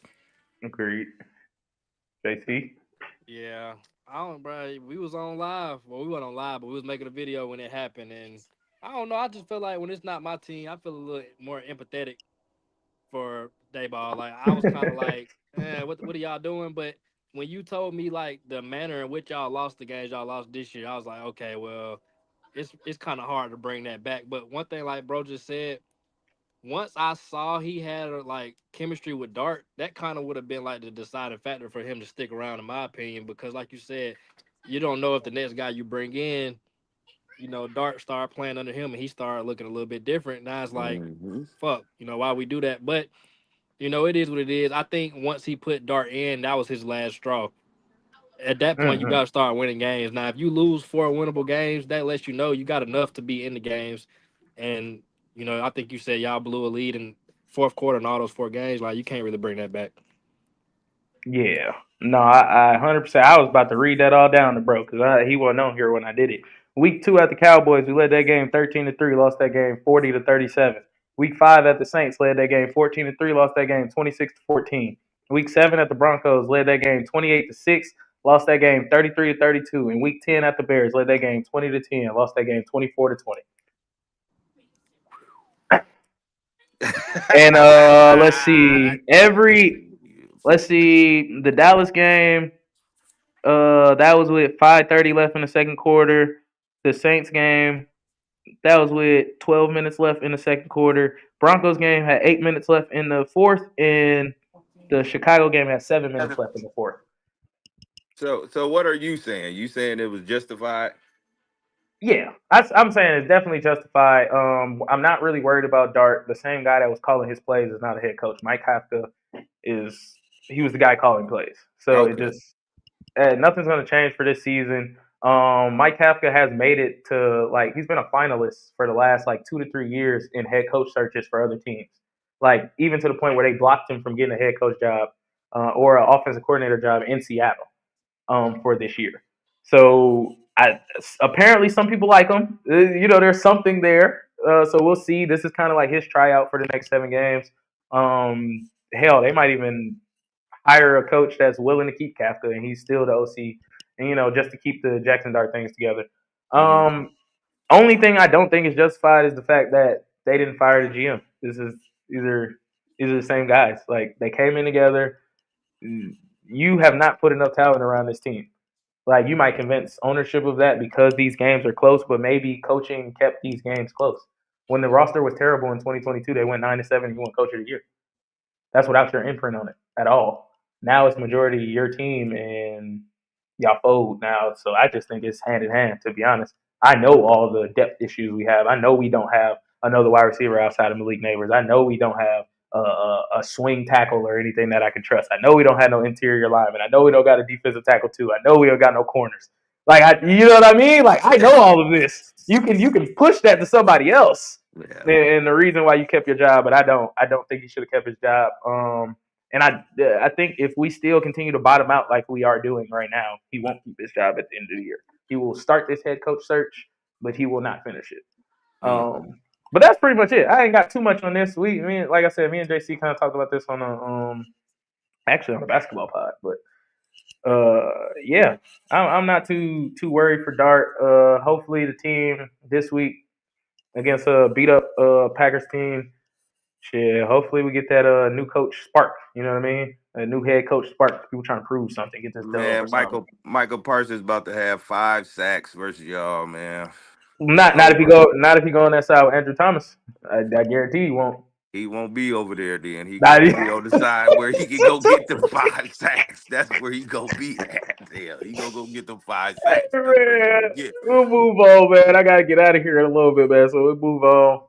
Agreed. JC. Yeah, I don't, bro. We was on live. Well, we weren't on live, but we was making a video when it happened, and I don't know. I just feel like when it's not my team, I feel a little more empathetic for Dayball. Like I was kind of like, what are y'all doing? But when you told me like the manner in which y'all lost the games y'all lost this year, I was like, okay, well, it's kind of hard to bring that back. But one thing, like bro just said, once I saw he had like chemistry with Dart, that kind of would have been like the deciding factor for him to stick around, in my opinion. Because like you said, you don't know if the next guy you bring in, Dart started playing under him and he started looking a little bit different. Now it's like, Mm-hmm. fuck, why we do that? But it is what it is. I think once he put Dart in, that was his last straw. At that point, you got to start winning games. Now, if you lose 4 winnable games, that lets you know you got enough to be in the games. And I think you said y'all blew a lead in fourth quarter in all those 4 games. Like you can't really bring that back. Yeah. No, I 100%. I was about to read that all down to bro because he wasn't on here when I did it. Week 2 at the Cowboys, we led that game 13-3, lost that game 40-37. Week 5 at the Saints, led that game 14-3, lost that game 26-14. Week 7 at the Broncos, led that game 28-6, lost that game 33-32. And Week 10 at the Bears, led that game 20-10, lost that game 24-20. And let's see, the Dallas game. That was with 5:30 left in the second quarter. The Saints game, that was with 12 minutes left in the second quarter. Broncos game had 8 minutes left in the fourth, and the Chicago game had 7 minutes left in the fourth. So what are you saying? You saying it was justified? Yeah, I'm saying it's definitely justified. I'm not really worried about Dart. The same guy that was calling his plays is not a head coach. Mike Kafka he was the guy calling plays. So it Okay. just nothing's going to change for this season. Mike Kafka has made it to he's been a finalist for the last 2 to 3 years in head coach searches for other teams. Even to the point where they blocked him from getting a head coach job or an offensive coordinator job in Seattle for this year. So apparently some people like him. There's something there. So we'll see. This is kind of like his tryout for the next 7 games. Hell, they might even hire a coach that's willing to keep Kafka, and he's still the OC, and just to keep the Jaxson Dart things together. Mm-hmm. Only thing I don't think is justified is the fact that they didn't fire the GM. These are the same guys. Like they came in together. You have not put enough talent around this team. Like you might convince ownership of that because these games are close, but maybe coaching kept these games close. When the roster was terrible in 2022, they went 9-7. You won Coach of the Year. That's without your imprint on it at all. Now it's majority your team, and y'all fold now. So I just think it's hand in hand, to be honest. I know all the depth issues we have. I know we don't have another wide receiver outside of Malik Neighbors. I know we don't have a swing tackle or anything that I can trust. I know we don't have no interior lineman. I know we don't got a defensive tackle too. I know we don't got no corners. You know what I mean? Like I know all of this. You can push that to somebody else. Yeah. And the reason why you kept your job, but I don't think he should have kept his job. And I think if we still continue to bottom out like we are doing right now, he won't keep his job at the end of the year. He will start this head coach search, but he will not finish it. Mm. But that's pretty much it. I ain't got too much on this. Like I said, me and JC kind of talked about this on actually on a basketball pod. But yeah, I'm not too worried for Dart. Hopefully the team this week against a beat up Packers team. Shit, hopefully we get that new coach spark. You know what I mean? A new head coach spark. People trying to prove something, get this dub or Man, something. Michael Parsons about to have 5 sacks versus y'all, man. Not if you go on that side with Andrew Thomas. I guarantee you won't. He won't be over there then. He Not gonna even. be on the side where he can go get them 5 sacks. That's where he gonna be at. Yeah, he gonna go get them 5 sacks. That's what he Man, gonna get. we'll move on, man. I gotta get out of here in a little bit, man. So we'll move on.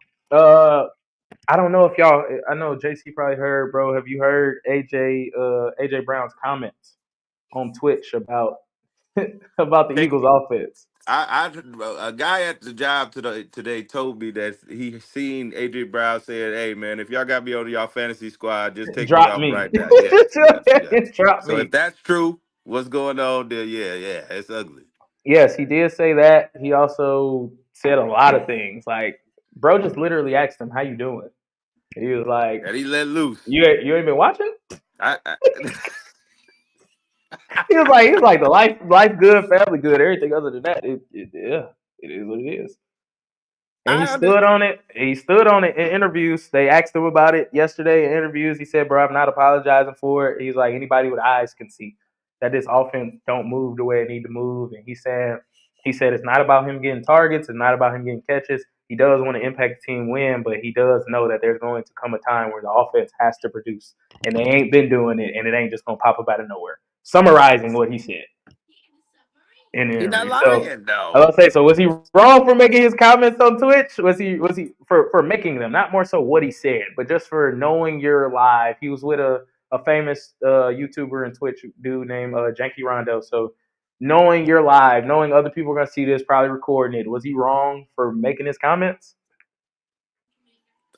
I don't know if y'all. I know JC probably heard, bro. Have you heard AJ Brown's comments on Twitch about about the Take Eagles' offense? a guy at the job today told me that he seen AJ Brown said, "Hey man, if y'all got me on y'all fantasy squad, just take me Drop off me. right now." Yes, yes, yes. Drop So if me. that's true, what's going on there? Yeah, yeah, it's ugly. Yes, he did say that. He also said a lot of things. Like, bro, just literally asked him, "How you doing?" He was like, And he let loose. You ain't been watching?" I He was like the life good, family good, everything other than that, yeah, it is what it is. And he I under, stood on it. He stood on it in interviews. They asked him about it yesterday in interviews. He said, "Bro, I'm not apologizing for it." He's like, "Anybody with eyes can see that this offense don't move the way it need to move." And he said it's not about him getting targets. It's not about him getting catches. He does want to impact the team win, but he does know that there's going to come a time where the offense has to produce, and they ain't been doing it, and it ain't just gonna pop up out of nowhere. Summarizing what he said in the he not interview. So lying I though. was say, so was he wrong for making his comments on Twitch? Was he for making them? Not more so what he said, but just for knowing you're live. He was with a famous YouTuber and Twitch dude named Janky Rondo. So knowing you're live, knowing other people are gonna see this, probably recording it. Was he wrong for making his comments?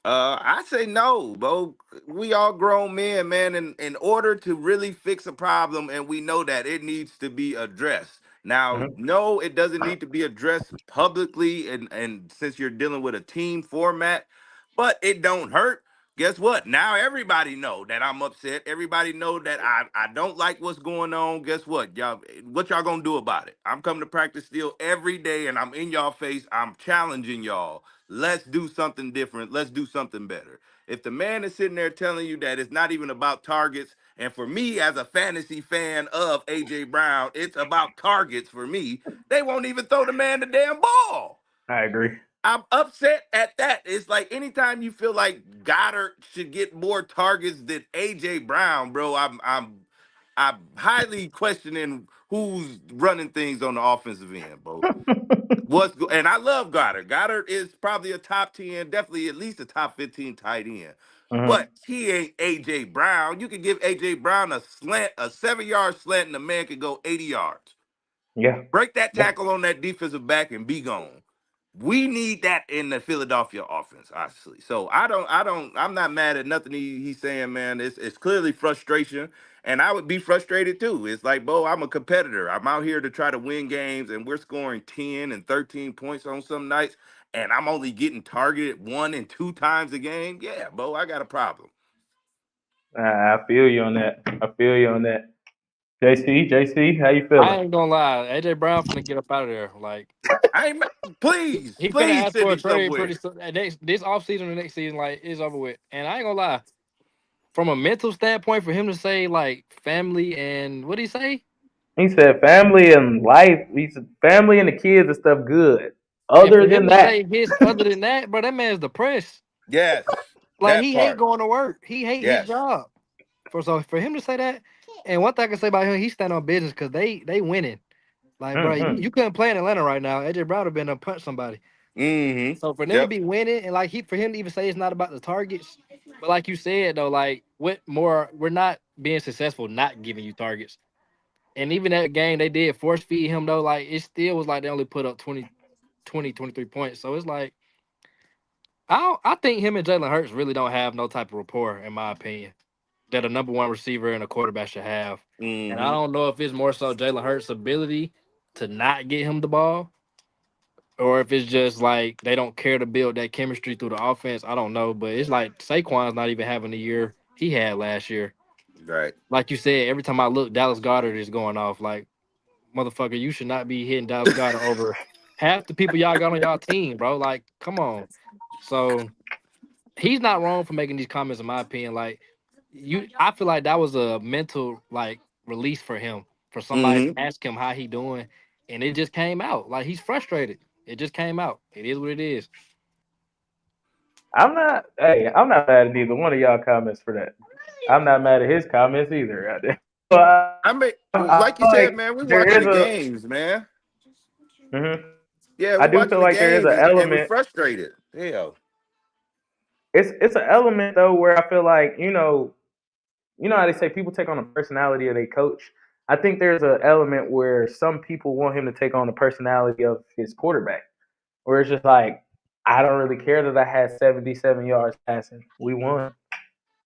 I say no, bro. We all grown men, man. In order to really fix a problem, and we know that it needs to be addressed. Now, Mm-hmm. no, it doesn't need to be addressed publicly, and since you're dealing with a team format, but it don't hurt. Guess what? Now everybody know that I'm upset. Everybody know that I don't like what's going on. Guess what y'all gonna do about it? I'm coming to practice still every day, and I'm in y'all face. I'm challenging y'all. Let's do something different. Let's do something better. If the man is sitting there telling you that it's not even about targets, and for me as a fantasy fan of AJ Brown, it's about targets for me, they won't even throw the man the damn ball. I agree. I'm upset at that. It's like anytime you feel like Goddard should get more targets than AJ Brown, bro, I'm highly questioning who's running things on the offensive end, bro. And I love Goddard. Goddard is probably a top 10, definitely at least a top 15 tight end. Mm-hmm. But he ain't AJ Brown. You can give AJ Brown a slant, a 7 yard slant, and the man can go 80 yards. Yeah. Break that Yeah. tackle on that defensive back and be gone. We need that in the Philadelphia offense, honestly. So I'm not mad at nothing he's saying, man. It's clearly frustration. And I would be frustrated too. It's like, Bo, I'm a competitor. I'm out here to try to win games, and we're scoring 10 and 13 points on some nights, and I'm only getting targeted 1 and 2 times a game. Yeah, Bo, I got a problem. I feel you on that. I feel you on that. JC, how you I feeling? ain't gonna lie. AJ Brown finna get up out of there. Like I ain't please, he finna please ask send for a me trade somewhere. pretty soon. Next this offseason or next season, like it's over with. And I ain't gonna lie. From a mental standpoint, for him to say like family and what did he say? He said family and life. He said family and the kids and stuff good. And Other for than him to that, say his other than that, bro, that man's depressed. Yes, Like that he hate part. going to work. He hate his Yes. job. For him to say that, and one thing I can say about him, he stand on business because they winning. Like, bro, mm-hmm. you couldn't play in Atlanta right now. AJ Brown have been to punch somebody. Mm-hmm. So for them to Yep. be winning and like for him to even say it's not about the targets, but like you said though, like what more we're not being successful not giving you targets. And even that game they did force feed him though, like it still was like they only put up 23 points. So it's like I think him and Jalen Hurts really don't have no type of rapport, in my opinion, that a number one receiver and a quarterback should have. And I Mm-hmm. don't know if it's more so Jalen Hurts' ability to not get him the ball, or if it's just like they don't care to build that chemistry through the offense. I don't know, but it's like Saquon's not even having the year he had last year. Right. Like you said, every time I look, Dallas Goddard is going off. Like, motherfucker, you should not be hitting Dallas Goddard over half the people y'all got on y'all team, bro. Like, come on. So he's not wrong for making these comments, in my opinion. Like, I feel like that was a mental like release for him, for somebody Mm-hmm. to ask him how he doing, and it just came out. Like he's frustrated. It just came out. It is what it is. I'm not. Hey, I'm not mad at either one of y'all comments for that. I'm not mad at his comments either. So I mean, I like you feel said, like man, we there watching is the a. games, man. Mhm. Yeah, I we do watching feel the like there is games, an and we element. frustrated. Hell, It's an element though where I feel like you know how they say people take on the personality of their coach. I think there's an element where some people want him to take on the personality of his quarterback, where it's just like I don't really care that I had 77 yards passing. We won.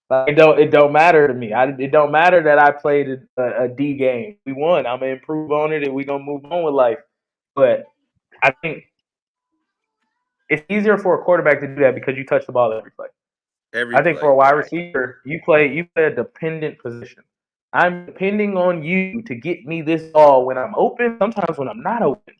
Like, it don't matter to me. It don't matter that I played a D game. We won. I'm gonna improve on it, and we gonna move on with life. But I think it's easier for a quarterback to do that because you touch the ball every play. every I think for a play, wide right? receiver, you play a dependent position. I'm depending on you to get me this ball when I'm open, sometimes when I'm not open.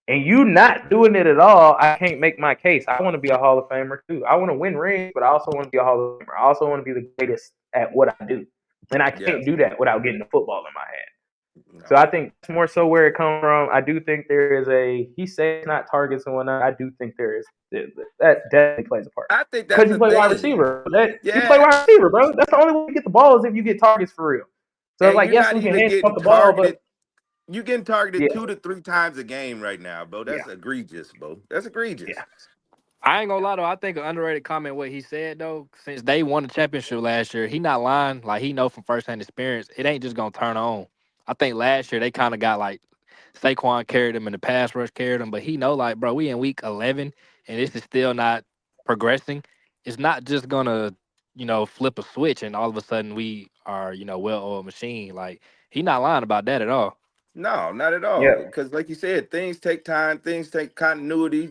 And you not doing it at all, I can't make my case. I want to be a Hall of Famer too. I want to win rings, but I also want to be a Hall of Famer. I also want to be the greatest at what I do. And I Yeah, can't do that without getting the football in my hand. So no. I think that's more so where it comes from. I do think there is he says it's not targets and whatnot. I do think there is that definitely plays a part. I think Because that's you a play wide thing. receiver. You play Yeah, wide receiver, bro. That's the only way you get the ball is if you get targets for real. So it's and like, you're yes, not we can even hand getting off the ball, but targeted. You getting targeted yeah, 2 to 3 times a game right now, bro. yeah, That's egregious, bro. That's egregious. yeah. I ain't gonna lie though. I think an underrated comment what he said though. Since they won the championship last year, he not lying. Like he know from firsthand experience, it ain't just gonna turn on. I think last year they kind of got like Saquon carried him and the pass rush carried him, but he know like, bro, we in week 11 and this is still not progressing. It's not just gonna, flip a switch and all of a sudden we are, well-oiled machine. Like he not lying about that at all. No, not at all. Yeah. Because, like you said, things take time. Things take continuity.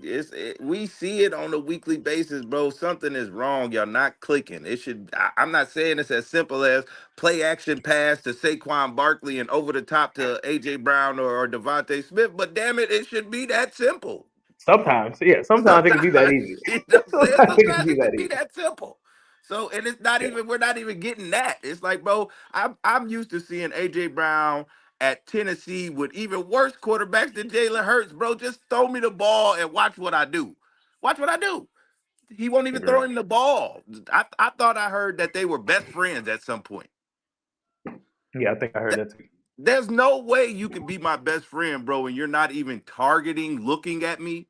We see it on a weekly basis, bro. Something is wrong. Y'all not clicking. It should. I'm not saying it's as simple as play action pass to Saquon Barkley and over the top to AJ Brown or Devontae Smith, but damn it, it should be that simple. Sometimes, yeah. Sometimes it can be that Sometimes, easy. you know what I'm saying? Sometimes it can Sometimes be it that could be easy. that simple. So, and it's not Yeah. even, we're not even getting that. It's like, bro, I'm used to seeing AJ Brown at Tennessee with even worse quarterbacks than Jalen Hurts, bro. Just throw me the ball and watch what I do. Watch what I do. He won't even Agree. throw him the ball. I thought I heard that they were best friends at some point. Yeah, I think I heard Th- that too. There's no way you can be my best friend, bro, and you're not even targeting, looking at me.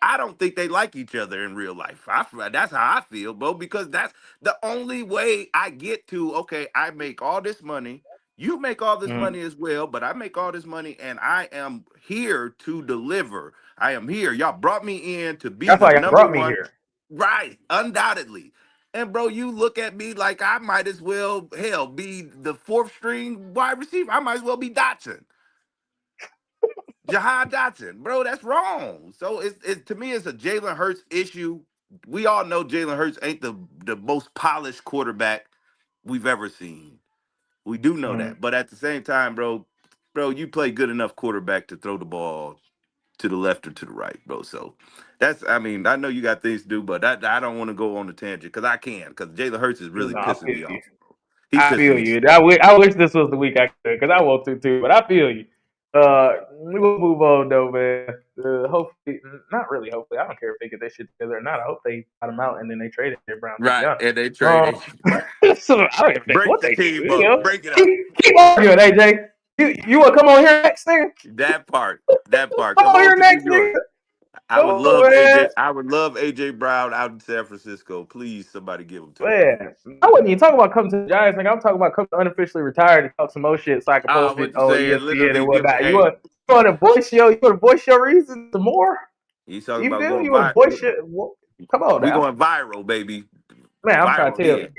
I don't think they like each other in real life. That's how I feel, bro, because that's the only way I get to, okay, I make all this money. You make all this Mhm. money as well, but I make all this money and I am here to deliver. I am here. Y'all brought me in to be That's the why y'all number brought me one. here. Right, undoubtedly. And bro, you look at me like I might as well, hell, be the fourth string wide receiver. I might as well be Dotson. Jahad Dotson, bro, that's wrong. So to me, it's a Jalen Hurts issue. We all know Jalen Hurts ain't the most polished quarterback we've ever seen. We do know Mhm. that, but at the same time, bro, you play good enough quarterback to throw the ball to the left or to the right, bro. So I mean, I know you got things to do, but I don't want to go on a tangent because I can, because Jalen Hurts is really No, I pissing feel me you. off, bro. He I pissing feel me. you. I wish this was the week I could, because I want to too. But I feel you. We will move on though, man. Hopefully, not really. Hopefully, I don't care if they get that shit together or not. I hope they got him out and then they traded their Brown. To be Right, honest, and they traded. so I don't even think Break what the they do. team up, break it up. Keep arguing, AJ. You want to come on here next, nigga? That part, that part. Come Come on on here to New next, York. nigga. I Come would on, love man. AJ. I would love AJ Brown out in San Francisco. Please, somebody give him to me. Man, I wasn't even talking about coming to the Giants. Like I'm talking about coming to unofficially retired and talk some more shit so I can Ah, post it what you on saying? ESPN and Literally, give. whatnot. You Hey, want to voice your reason some more? he's talking You about feel me? going You want to viral. voice your come on We now, going viral, baby. man. I'm Viral again.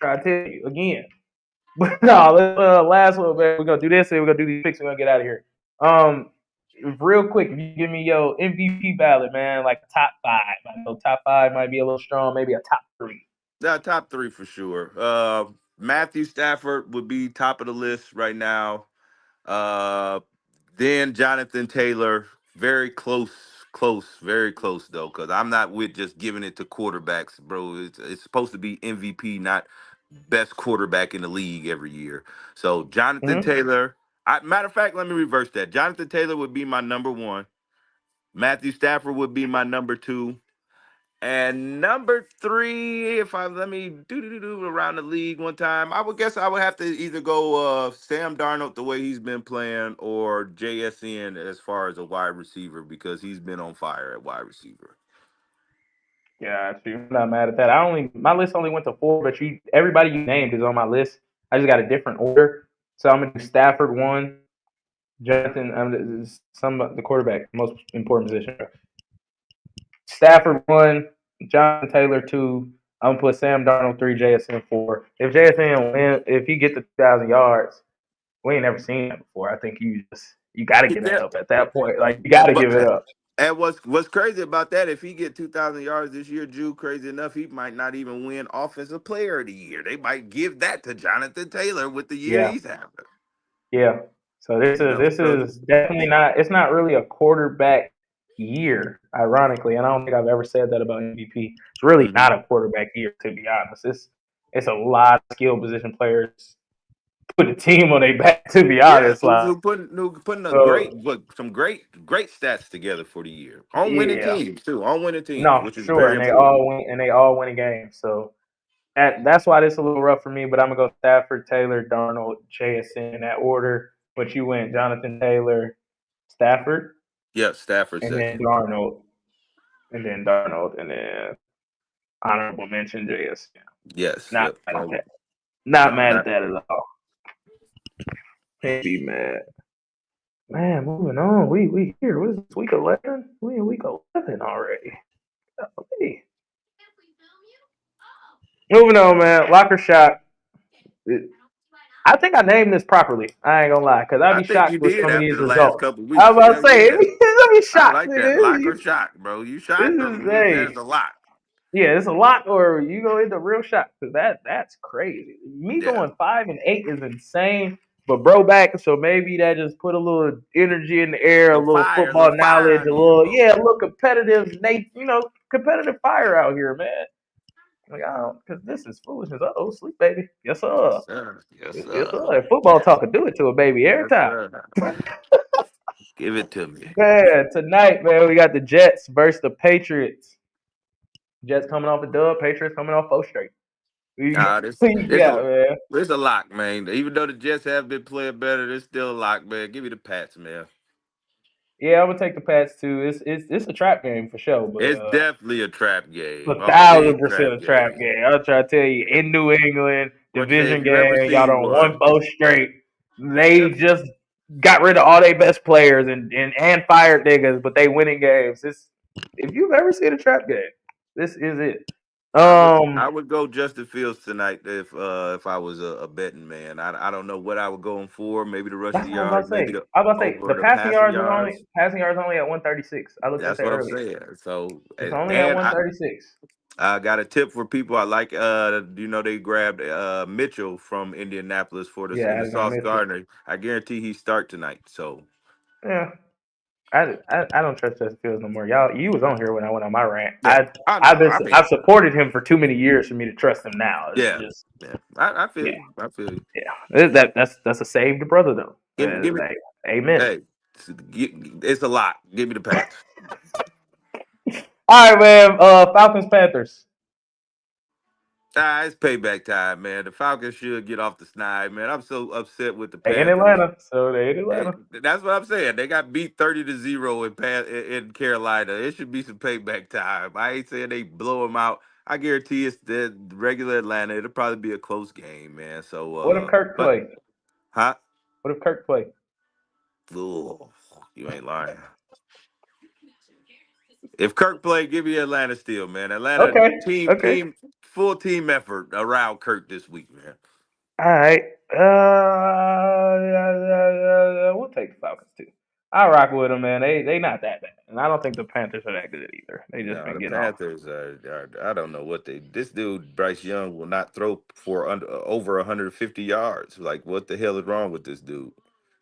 trying to tell you again. But no, let's last one, man. We're gonna do this and we're gonna do these picks. We're gonna get out of here. Um, real quick, if you give me your MVP ballot, man, like top five. I know top five might be a little strong, maybe a top three. Top three for sure. Matthew Stafford would be top of the list right now. Uh, then Jonathan Taylor, very very close though, because I'm not with just giving it to quarterbacks, bro. It's supposed to be MVP, not best quarterback in the league every year. So Jonathan Mm-hmm. Taylor. Matter of fact, let me reverse that. Jonathan Taylor would be my number one. Matthew Stafford would be my number two. And number three, if I let me do around the league one time, I would guess I would have to either go Sam Darnold the way he's been playing, or JSN as far as a wide receiver because he's been on fire at wide receiver. Yeah, I'm not mad at that. My list only went to 4, but everybody you named is on my list. I just got a different order. So I'm gonna do Stafford 1, Jonathan, the quarterback, most important position. Stafford 1, Jonathan Taylor 2. I'm gonna put Sam Darnold 3, JSN 4. If JSN if he get to 2,000 yards, we ain't never seen that before. I think you got to give it Yeah, up at that point. Like you got to give it up. and what's crazy about that? If he get 2,000 yards this year, Drew, crazy enough, he might not even win Offensive Player of the Year. They might give that to Jonathan Taylor with the year Yeah. he's having. Yeah. So this is definitely not. It's not really a quarterback year. Ironically, and I don't think I've ever said that about MVP. It's really not a quarterback year, to be honest. It's a lot of skill position players put the team on their back. To be honest, who putting some great stats together for the year on winning teams too, No, which is sure, very and important. they all winning games. So that's why this is a little rough for me. But I'm gonna go Stafford, Taylor, Darnold, JSN in that order. But you went Jonathan Taylor, Stafford. Yeah, Stafford and second. then Darnold, and then honorable mention JSN. Yes. Not Yep. mad at that. No, Not mad not at that at all. Can't be mad. Man, moving on. We here. What is this, week 11? We in week 11 already. Golly. Moving on, man. Locker shot. I think I named this properly. I ain't gonna lie, because I'd I be think you shocked with did some of after these the last results. couple of I weeks. was about Hell to say, yeah. I'd be I shocked, like that. Lock or nigga. shot, bro. You This shot is them. That is a lot. Yeah, it's a lot, or you go into real shock because that's crazy. Me Yeah. going 5-8 is insane, but bro back, so maybe that just put a little energy in the air, a little A football little fire knowledge, under you, bro. a little competitive, competitive fire out here, man. Like, because this is foolishness. Sleep, baby. Yes, Yes, sir. sir. Yes, Yes, sir. sir. Football talk can do it to a baby every Yes, time. sir. Give it to me. Man, tonight, man, we got the Jets versus the Patriots. Jets coming off a dub, Patriots coming off 4 straight. Nah, Yeah, man. there's a lock, man. Even though the Jets have been playing better, there's still a lock, man. Give me the Pats, man. Yeah, I'm gonna take the Pats too. It's a trap game for sure, but It's definitely a trap game, a big 1,000% trap a trap game. game. I'll try to tell you, in New England, What you say if division you ever game, y'all seen don't won one? both straight. They Yep. just got rid of all their best players and fired niggas, but they winning games. If you've ever seen a trap game, this is it. I would go Justin Fields tonight if I was a betting man. I don't know what I would go for. Maybe the That's rushing what I was about yards, to maybe say. the I was about to say over the the passing yards. passing yards only at 136. I looked at That's that what I'm earlier. saying. So It's only at 136. I got a tip for people. I like they grabbed Mitchell from Indianapolis Yeah, in the Adonai Sauce Mitchell. Gardner. I guarantee he start tonight. So Yeah, I don't trust Justin Fields no more. You was on here when I went on my rant. yeah, I know. I mean, I've supported him for too many years for me to trust him now. It's yeah, just yeah. I feel yeah, you. I feel you. yeah. That's a saved brother though. Give me. Like, amen. Hey, it's a lot. Give me the Pats. All right, man. Falcons Panthers. It's payback time, man. The Falcons should get off the snide, man. I'm so upset with the They in Panthers. Atlanta, so they in Atlanta. That's what I'm saying. They got beat 30-0 in Carolina. It should be some payback time. I ain't saying they blow them out. I guarantee it's the regular Atlanta. It'll probably be a close game, man. So, What if Kirk but play? huh? What if Kirk play? Ooh, you ain't lying. If Kirk play, give me Atlanta still, man. Atlanta Okay, okay. full team effort around Kirk this week, man. All right. We'll take the Falcons too. I rock with them, man. They not that bad, and I don't think the Panthers are that good either. They just No, been the getting off. Panthers I don't know what they. This dude Bryce Young will not throw for over 150 yards. Like, what the hell is wrong with this dude?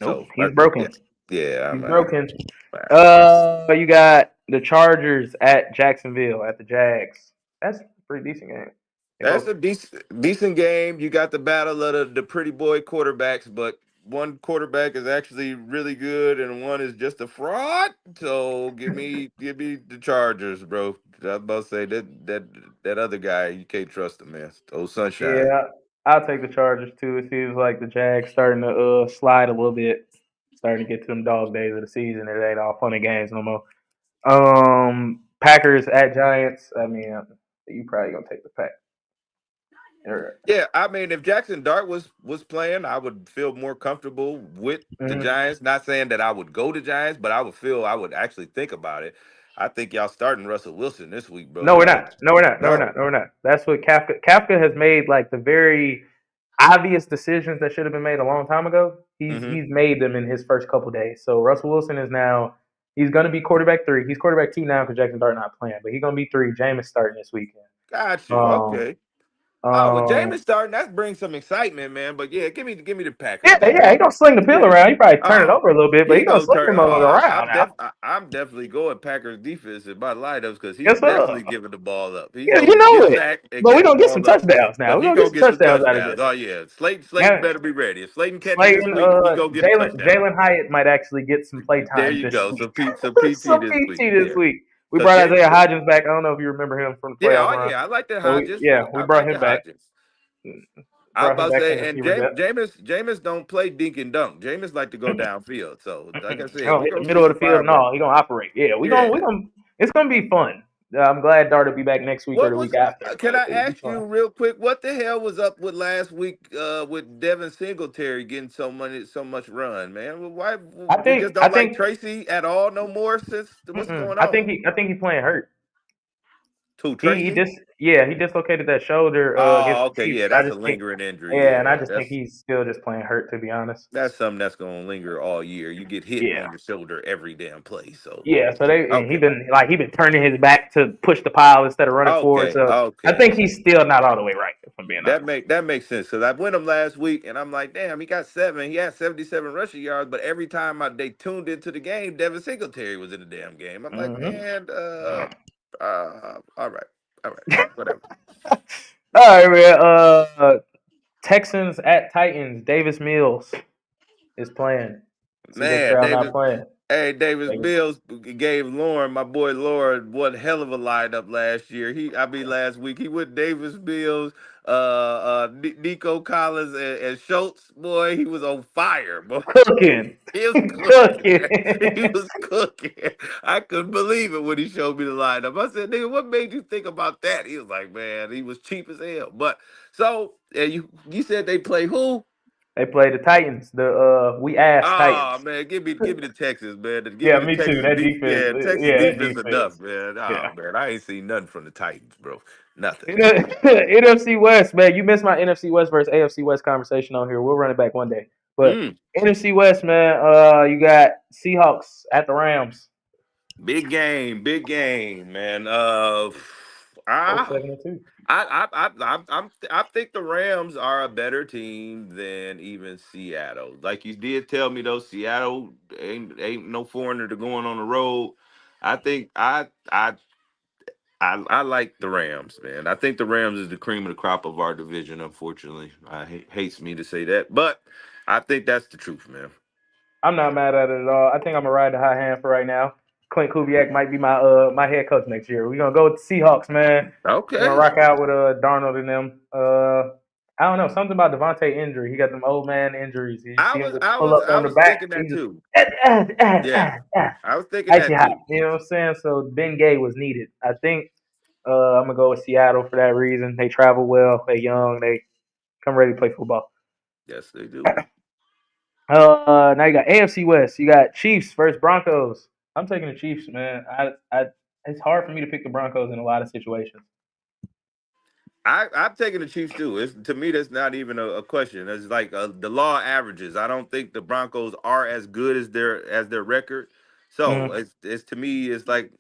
Nope, So, he's broken. yeah, He's broken. it's You got the Chargers at Jacksonville at the Jags. That's a pretty decent game. They that's both a decent game. You got the battle of the pretty boy quarterbacks, but one quarterback is actually really good and one is just a fraud. So give me the Chargers, bro. I was about to say that other guy, you can't trust him, man. Old Sunshine. Yeah, I'll take the Chargers too. It seems like the Jags starting to slide a little bit, starting to get to them dog days of the season. It ain't all funny games no more. Packers at Giants. I mean, you probably gonna take the pack. Yeah, I mean, if Jackson Dart was playing, I would feel more comfortable with the Mm-hmm. Giants. Not saying that I would go to Giants, but I would actually think about it. I think y'all starting Russell Wilson this week, bro. No, we're Y'all not. No, we're not. No, we're no. not. No, we're not. That's what Kafka has made like the very obvious decisions that should have been made a long time ago. Hmm. He's made them in his first couple days. So Russell Wilson is now he's going to be quarterback 3. He's quarterback 2 now because Jackson Dart not playing, but he's going to be 3. Jameis starting this weekend. Got you. Um, Okay. Oh, well, um, Jameis starting, that brings some excitement, man. But yeah, give me the Packers yeah, yeah, he defense. gonna sling the pill Yeah. around. He probably turn it Oh, over a little bit, but he he gonna gonna sling turn. him Oh, around now. I'm definitely going Packers defense in my lineups because he's Yes, sir. definitely giving the ball up. He's Yeah, you gonna know get it. sacked and But we give the gonna get some ball up, touchdowns now. but We he gonna get gonna some get some touchdowns out of touchdowns. this. Oh yeah, Slayton Now, better be ready. If Slayton catches this Slayton, week, he gonna get a touchdown. Jalen Hyatt might actually get some play There time you this go. week. Some PT Some this week. PT this Yeah, week. We because brought Isaiah Jameis. Hodgins back. I don't know if you remember him from the Yeah, playoff oh run. yeah, I like the So Hodges. we I brought like him the back. Hodges. I was Brought him about to back from say, the and receiver depth. Jameis don't play dink and dunk. Jameis like to go downfield. So, like I He said, don't we're hit the gonna see middle of some the field and fireworks. all. He gonna operate. Yeah, we Yeah. gonna. It's gonna be fun. I'm glad Dart will be back next week or What the was? week after, Can but I it'll be ask fun. you real quick? What the hell was up with last week with Devin Singletary getting so much run, man? Well, why I we think just I don't like think Tracy at all no more since what's going on? I think he playing hurt. To He Tracy? just he dislocated that shoulder against Oh, the okay, Chiefs. yeah, I that's a just think lingering injury. yeah, and I Yeah, just think he's still just playing hurt to be honest. that's something that's gonna linger all year. You get hit Yeah. on your shoulder every damn play. So Yeah, so he okay, been turning his back to push the pile instead of running forward. okay, So I okay. think he's still not all the way right, if I'm being honest. That makes sense because I went him last week and I'm like, damn, he got 7. He had 77 rushing yards, but every time they tuned into the game, Devin Singletary was in the damn game. I'm like, Hmm man, all right, all right, whatever. All right, man. Texans at Titans. Davis Mills is playing. CJ Man, Stroud not Davis. playing. Hey, Davis Davis. Mills gave Lauren, my boy Lauren, one hell of a lineup last year. Last week. He went Davis Mills, Nico Collins, and Schultz. Boy, he was on fire, boy. Cooking. He was cooking. Cooking. He was cooking. I couldn't believe it when he showed me the lineup. I said, "Nigga, what made you think about that?" He was like, "Man, he was cheap as hell." But so, you said they play who? They play the Titans. The we asked Oh Titans. man, give me the Texans, man. Give Yeah, me the me too. Texas That defense. Texas Yeah, that defense enough, defense. man. Oh Yeah. man, I ain't seen nothing from the Titans, bro. Nothing. NFC West, man. You missed my NFC West versus AFC West conversation on here. We'll run it back one day. But Mm, NFC West, man. You got Seahawks at the Rams. big game, man. Both Ah, 7-2. I think the Rams are a better team than even Seattle. Like you did tell me though, Seattle ain't no foreigner to going on the road. I think I like the Rams, man. I think the Rams is the cream of the crop of our division. Unfortunately, hates me to say that, but I think that's the truth, man. I'm not mad at it at all. I think I'm gonna ride the high hand for right now. Clint Kubiak might be my head coach next year. We're gonna go with the Seahawks, man. We're gonna Okay, rock out with Darnold and them. I don't know, something about Devontae injury. He got them old man injuries. You see him just pull up I on the was back. thinking He that just too. ah, ah, ah, Yeah, ah, ah. I was thinking Icy that hot. too. You know what I'm saying? So Ben Gay was needed. I think I'm gonna go with Seattle for that reason. They travel well. They young. They come ready to play football. Yes, they do. Now you got AFC West. You got Chiefs versus Broncos. I'm taking the Chiefs, man. It's hard for me to pick the Broncos in a lot of situations. I'm taking the Chiefs too. It's to me that's not even a question. It's like the law averages. I don't think the Broncos are as good as their record. So Mm, it's to me it's like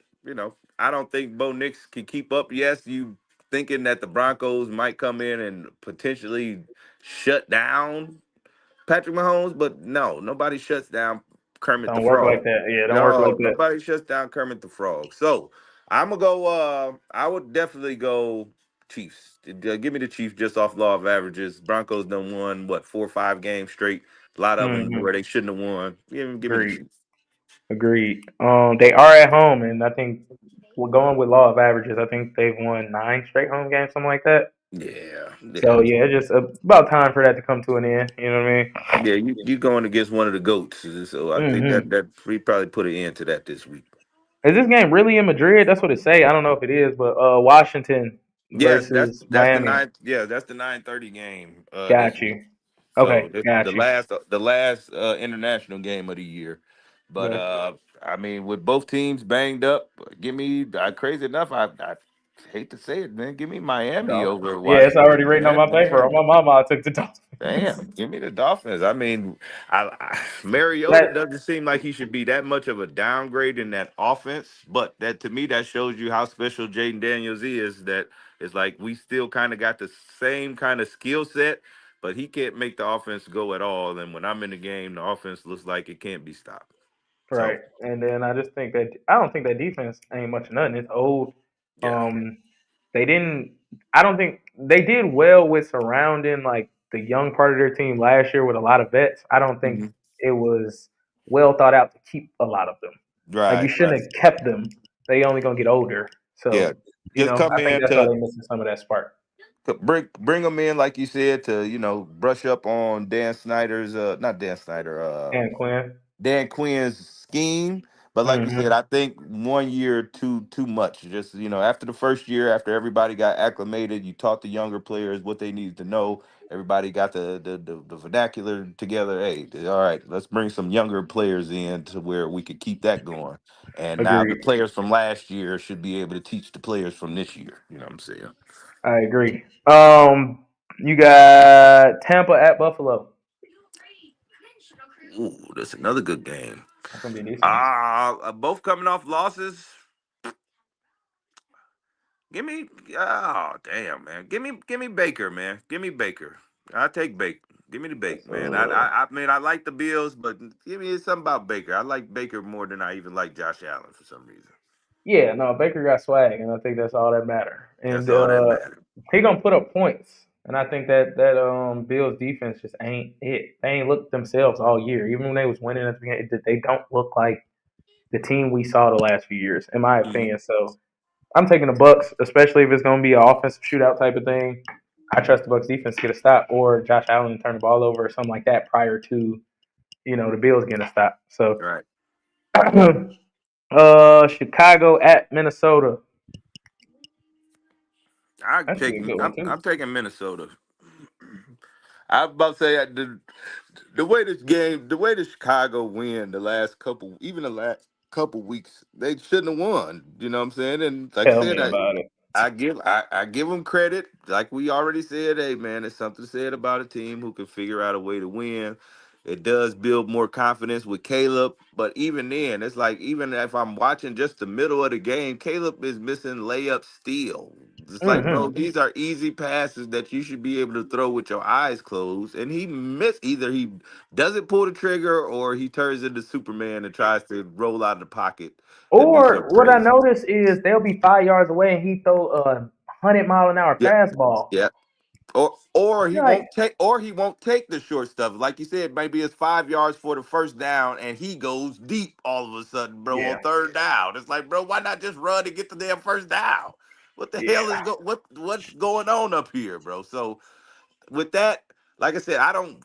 I don't think Bo Nix can keep up. Yes, you thinking that the Broncos might come in and potentially shut down Patrick Mahomes, but no, nobody shuts down Kermit the don't work like Frog. that. Yeah, don't work like No, that. nobody shuts down Kermit the Frog. So I'm gonna go. I would definitely go. Chiefs. Give me the Chiefs just off law of averages. Broncos done won what 4 or 5 games straight. A lot of them Mm-hmm. where they shouldn't have won. Give me the Agreed. Chiefs. Agreed. They are at home, and I think we're going with law of averages. I think they've won 9 straight home games, something like that. Yeah, yeah, So yeah, it's just about time for that to come to an end. You know what I mean? yeah. You going against one of the goats, so I think Mm-hmm. that we probably put an end to that this week. Is this game really in Madrid? That's what it say. I don't know if it is, but Washington Yes, versus that's the Miami. 9. Yeah, that's the 9:30 game this Got week. you. So Okay, this got the you. last international game of the year. But Okay. I mean, with both teams banged up, give me crazy enough. I hate to say it, man. Give me Miami Dolphins. over Yeah, it's already Washington, written on man. my paper. On my mama, I took the Dolphins. Damn, give me the Dolphins. I mean, Mariota That doesn't seem like he should be that much of a downgrade in that offense, but that to me that shows you how special Jaden Daniels is. That it's like we still kind of got the same kind of skill set, but he can't make the offense go at all. And when I'm in the game, the offense looks like it can't be stopped. right, So and then I just think that I don't think that defense ain't much of nothing. It's old. yeah, They didn't. I don't think they did well with surrounding like the young part of their team last year with a lot of vets. I don't think Mhm. it was well thought out to keep a lot of them. Like you Right, shouldn't right, have kept them. They only gonna get older. yeah. So Just come I think in that's why to they're missing some of that spark. bring them in, like you said, to brush up on Dan Snyder's not Dan Snyder, And Quinn. Dan Quinn's scheme. But like you said, Hmm. I think 1 year too much. Just after the first year, after everybody got acclimated, you taught the younger players what they needed to know. Everybody got the vernacular together. Hey, all right, let's bring some younger players in to where we could keep that going. And now the Agreed. players from last year should be able to teach the players from this year. You know what I'm saying? I agree. You got Tampa at Buffalo. Ooh, that's another good game. That's gonna be a decent one. Both coming off losses. Give me, oh damn, man. Give me Baker, man. Give me Baker. I take Baker. Give me the Bake, That's man. I mean, I like the Bills, but give me something about Baker. I like Baker more than I even like Josh Allen for some reason. yeah, no, Baker got swag, and I think that's all that matter. And That's all that matters. he gonna put up points, and I think that Bills defense just ain't it. They ain't looked themselves all year, even when they was winning at the beginning. They don't look like the team we saw the last few years, in my Mhm. opinion. So I'm taking the Bucks, especially if it's gonna be an offensive shootout type of thing. I trust the Bucks defense to get a stop, or Josh Allen to turn the ball over, or something like that prior to the Bills getting a stop. So, Right. Chicago at Minnesota. I'm That should be a taking good one I'm too. I'm taking Minnesota. I was about to say the way this game, the way the Chicago win the last couple, even the last couple weeks, they shouldn't have won. You know what I'm saying? And like I Tell said, me about it. I give them credit. Like we already said, hey man, there's something said about a team who can figure out a way to win. It does build more confidence with Caleb, but even then, it's like even if I'm watching just the middle of the game, Caleb is missing layup steal. It's like, bro, Hmm. these are easy passes that you should be able to throw with your eyes closed. And he missed either he doesn't pull the trigger or he turns into Superman and tries to roll out of the pocket and do Or something what I crazy. notice is they'll be 5 yards away and he throw a 100-mile-an-hour Yeah, fastball. yeah. Or he You're like, won't take the short stuff. Like you said, maybe it's 5 yards for the first down, and he goes deep all of a sudden, bro, yeah, on third down. It's like, bro, why not just run and get the damn first down? What the hell yeah, is what's going on up here, bro? So with that, like I said,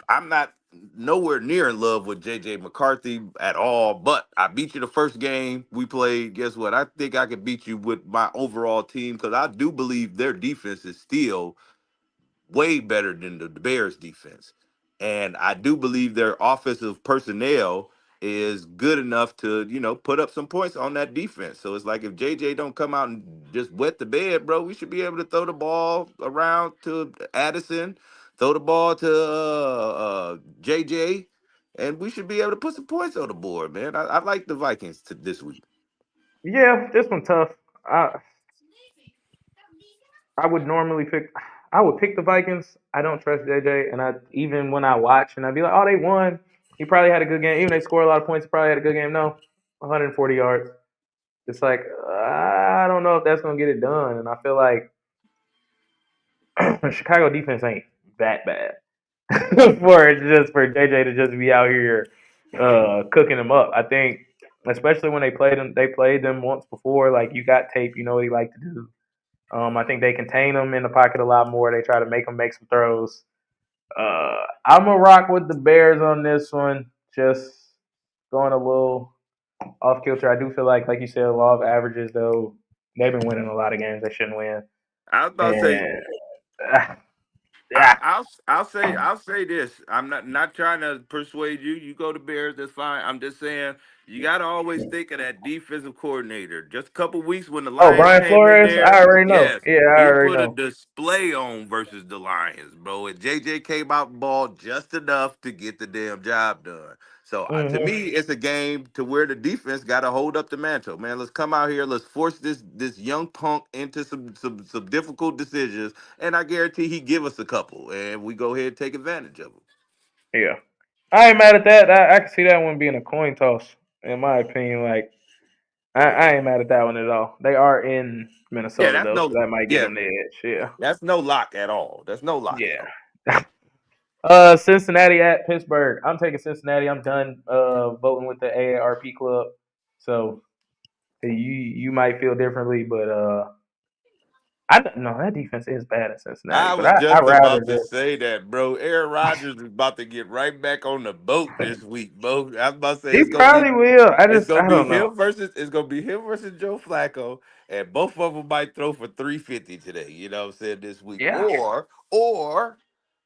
I'm not nowhere near in love with JJ McCarthy at all. But I beat you the first game we played. Guess what? I think I could beat you with my overall team because I do believe their defense is still way better than the Bears defense. And I do believe their offensive personnel is good enough to, put up some points on that defense. So it's like if JJ don't come out and just wet the bed, bro, we should be able to throw the ball around to Addison, throw the ball to JJ, and we should be able to put some points on the board, man. I like the Vikings this week. yeah. This one tough. I would normally pick. I would pick the Vikings. I don't trust JJ, and I even when I watch and I'd be like, oh, they won. He probably had a good game. Even they score a lot of points, he probably had a good game. No, 140 yards. It's like I don't know if that's gonna get it done, and I feel like Chicago defense ain't that bad for JJ to just be out here cooking them up. I think, especially when they played them once before. Like you got tape, you know what he like to do. I think they contain them in the pocket a lot more. They try to make them make some throws. I'm gonna rock with the Bears on this one. Just going a little off kilter. I do feel like you said, law of averages though. They've been winning a lot of games they shouldn't win, I was about to say and yeah. I'll say this. I'm not trying to persuade you. You go to Bears, that's fine. I'm just saying you got to always think of that defensive coordinator. Just a couple weeks when the Oh, Lions Brian came in Flores. there, I already know. yes, Yeah, I he already put a know. display on versus the Lions, bro. And JJ came out and balled just enough to get the damn job done. So to Hmm. me, it's a game to where the defense got to hold up the mantle, man. Let's come out here. Let's force this young punk into some difficult decisions, and I guarantee he give us a couple, and we go ahead and take advantage of them. Yeah, I ain't mad at that. I can see that one being a coin toss, in my opinion. Like I ain't mad at that one at all. They are in Yeah, Minnesota though, so that might give them the edge. Yeah, that's no lock at all. That's no lock at all. yeah. Cincinnati at Pittsburgh. I'm taking Cincinnati. I'm done voting with the AARP club. So you might feel differently, but I don't know that defense is bad at Cincinnati. I But was I just rather about to just say that, bro. Aaron Rodgers is about to get right back on the boat this week, bro. I was about to say he probably will. it's gonna I be don't know. him versus Joe Flacco, and both of them might throw for 350 today. You know what I'm saying, this week, Yeah. or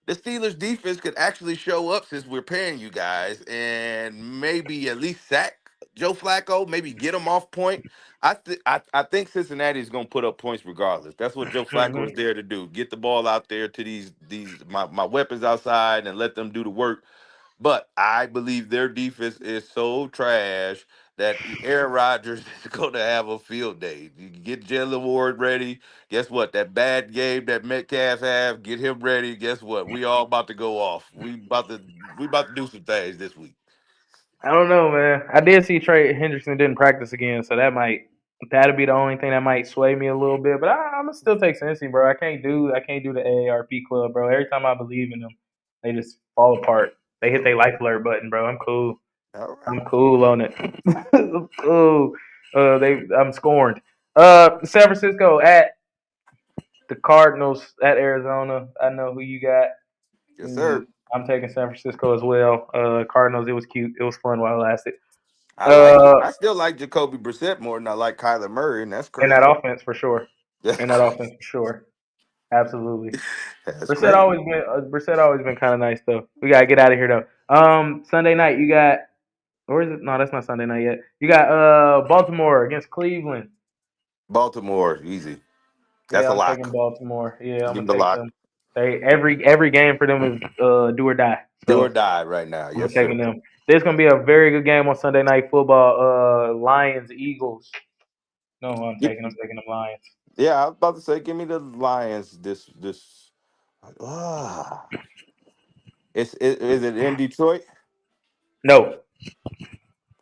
the Steelers defense could actually show up since we're paying you guys, and maybe at least sack Joe Flacco, maybe get him off point. I think Cincinnati is going to put up points regardless. That's what Joe Flacco is Hmm. there to do. Get the ball out there to these my weapons outside and let them do the work. But I believe their defense is so trash that Aaron Rodgers is going to have a field day. You get Jalen Ward ready. Guess what? That bad game that Metcalf have, get him ready. Guess what? We all about to go off. We about to do some things this week. I don't know, man. I did see Trey Hendrickson didn't practice again, so that'll be the only thing that might sway me a little bit. But I'm gonna still take Cincy, bro. I can't do the AARP club, bro. Every time I believe in them, they just fall apart. They hit their life alert button, bro. I'm cool. All right. I'm cool on it. I'm cool. I'm scorned. San Francisco at the Cardinals at Arizona. I know who you got. Yes, sir. I'm taking San Francisco as well. Cardinals. It was cute. It was fun while it lasted. Uh, I still like Jacoby Brissett more than I like Kyler Murray, and that's in that crazy. offense for sure. In that offense for sure. Absolutely. That's Brissett crazy. always been kind of nice though. We gotta get out of here though. Sunday night you got, or is it? No, that's not Sunday night yet. You got Baltimore against Cleveland. Baltimore, easy. That's Yeah, a I'm taking lock. Baltimore. Yeah, I'm Give gonna them the take lock. them. They every game for them is do or die. Do or So die right now. I'm Yes, taking sir. them. There's gonna be a very good game on Sunday Night Football. Lions Eagles. No, I'm taking them Lions. Yeah, I was about to say, give me the Lions. This. Ah, is it in Detroit? No.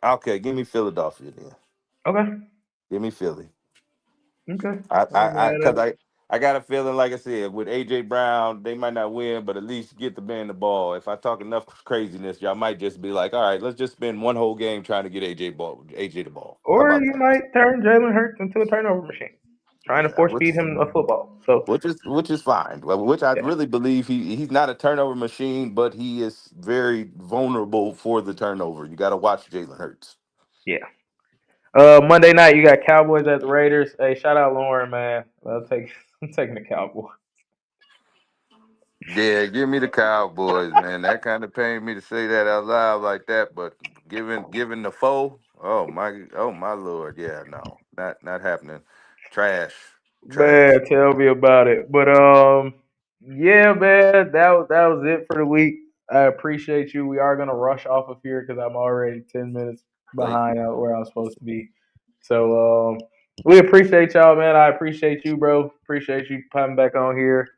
Okay, give me Philadelphia then. Okay. Give me Philly. Okay. I, cause I got a feeling, like I said, with AJ Brown, they might not win, but at least get the man the ball. If I talk enough craziness, y'all might just be like, all right, let's just spend one whole game trying to get AJ the ball. How Or about you that? might turn Jalen Hurts into a turnover machine, trying to Yeah, force feed him a football. So which is fine. Well, which I yeah, really believe he's not a turnover machine, but he is very vulnerable for the turnover. You got to watch Jalen Hurts. yeah. Monday night you got Cowboys at the Raiders. Hey, shout out Lauren, man. I'm taking the Cowboys. Yeah, give me the Cowboys, man. That kind of pained me to say that out loud like that, but given the foe, oh my lord, yeah, no, not happening. Trash, trash. Man, tell me about it. But yeah, man, that was it for the week. I appreciate you. We are gonna rush off of here because I'm already 10 minutes Thank behind you. where I was supposed to be. So we appreciate y'all, man. I appreciate you, bro. Appreciate you coming back on here.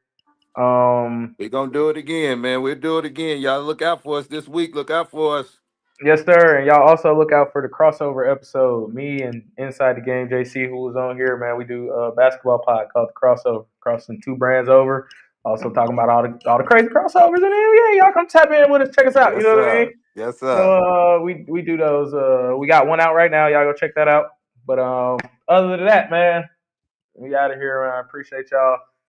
Um, We're gonna do it again, man. We'll do it again. Y'all look out for us this week. Look out for us. yes, sir. And y'all also look out for the crossover episode. Me and Inside the Game JC, who was on here, man. We do a basketball pod called the Crossover, crossing two brands over. Also talking about all the crazy crossovers in the NBA. Y'all come tap in with us, check us out. Yes, You know what I sir. mean? Yes, sir. So we do those. We got one out right now. Y'all go check that out. But other than that, man, we out of here. I appreciate y'all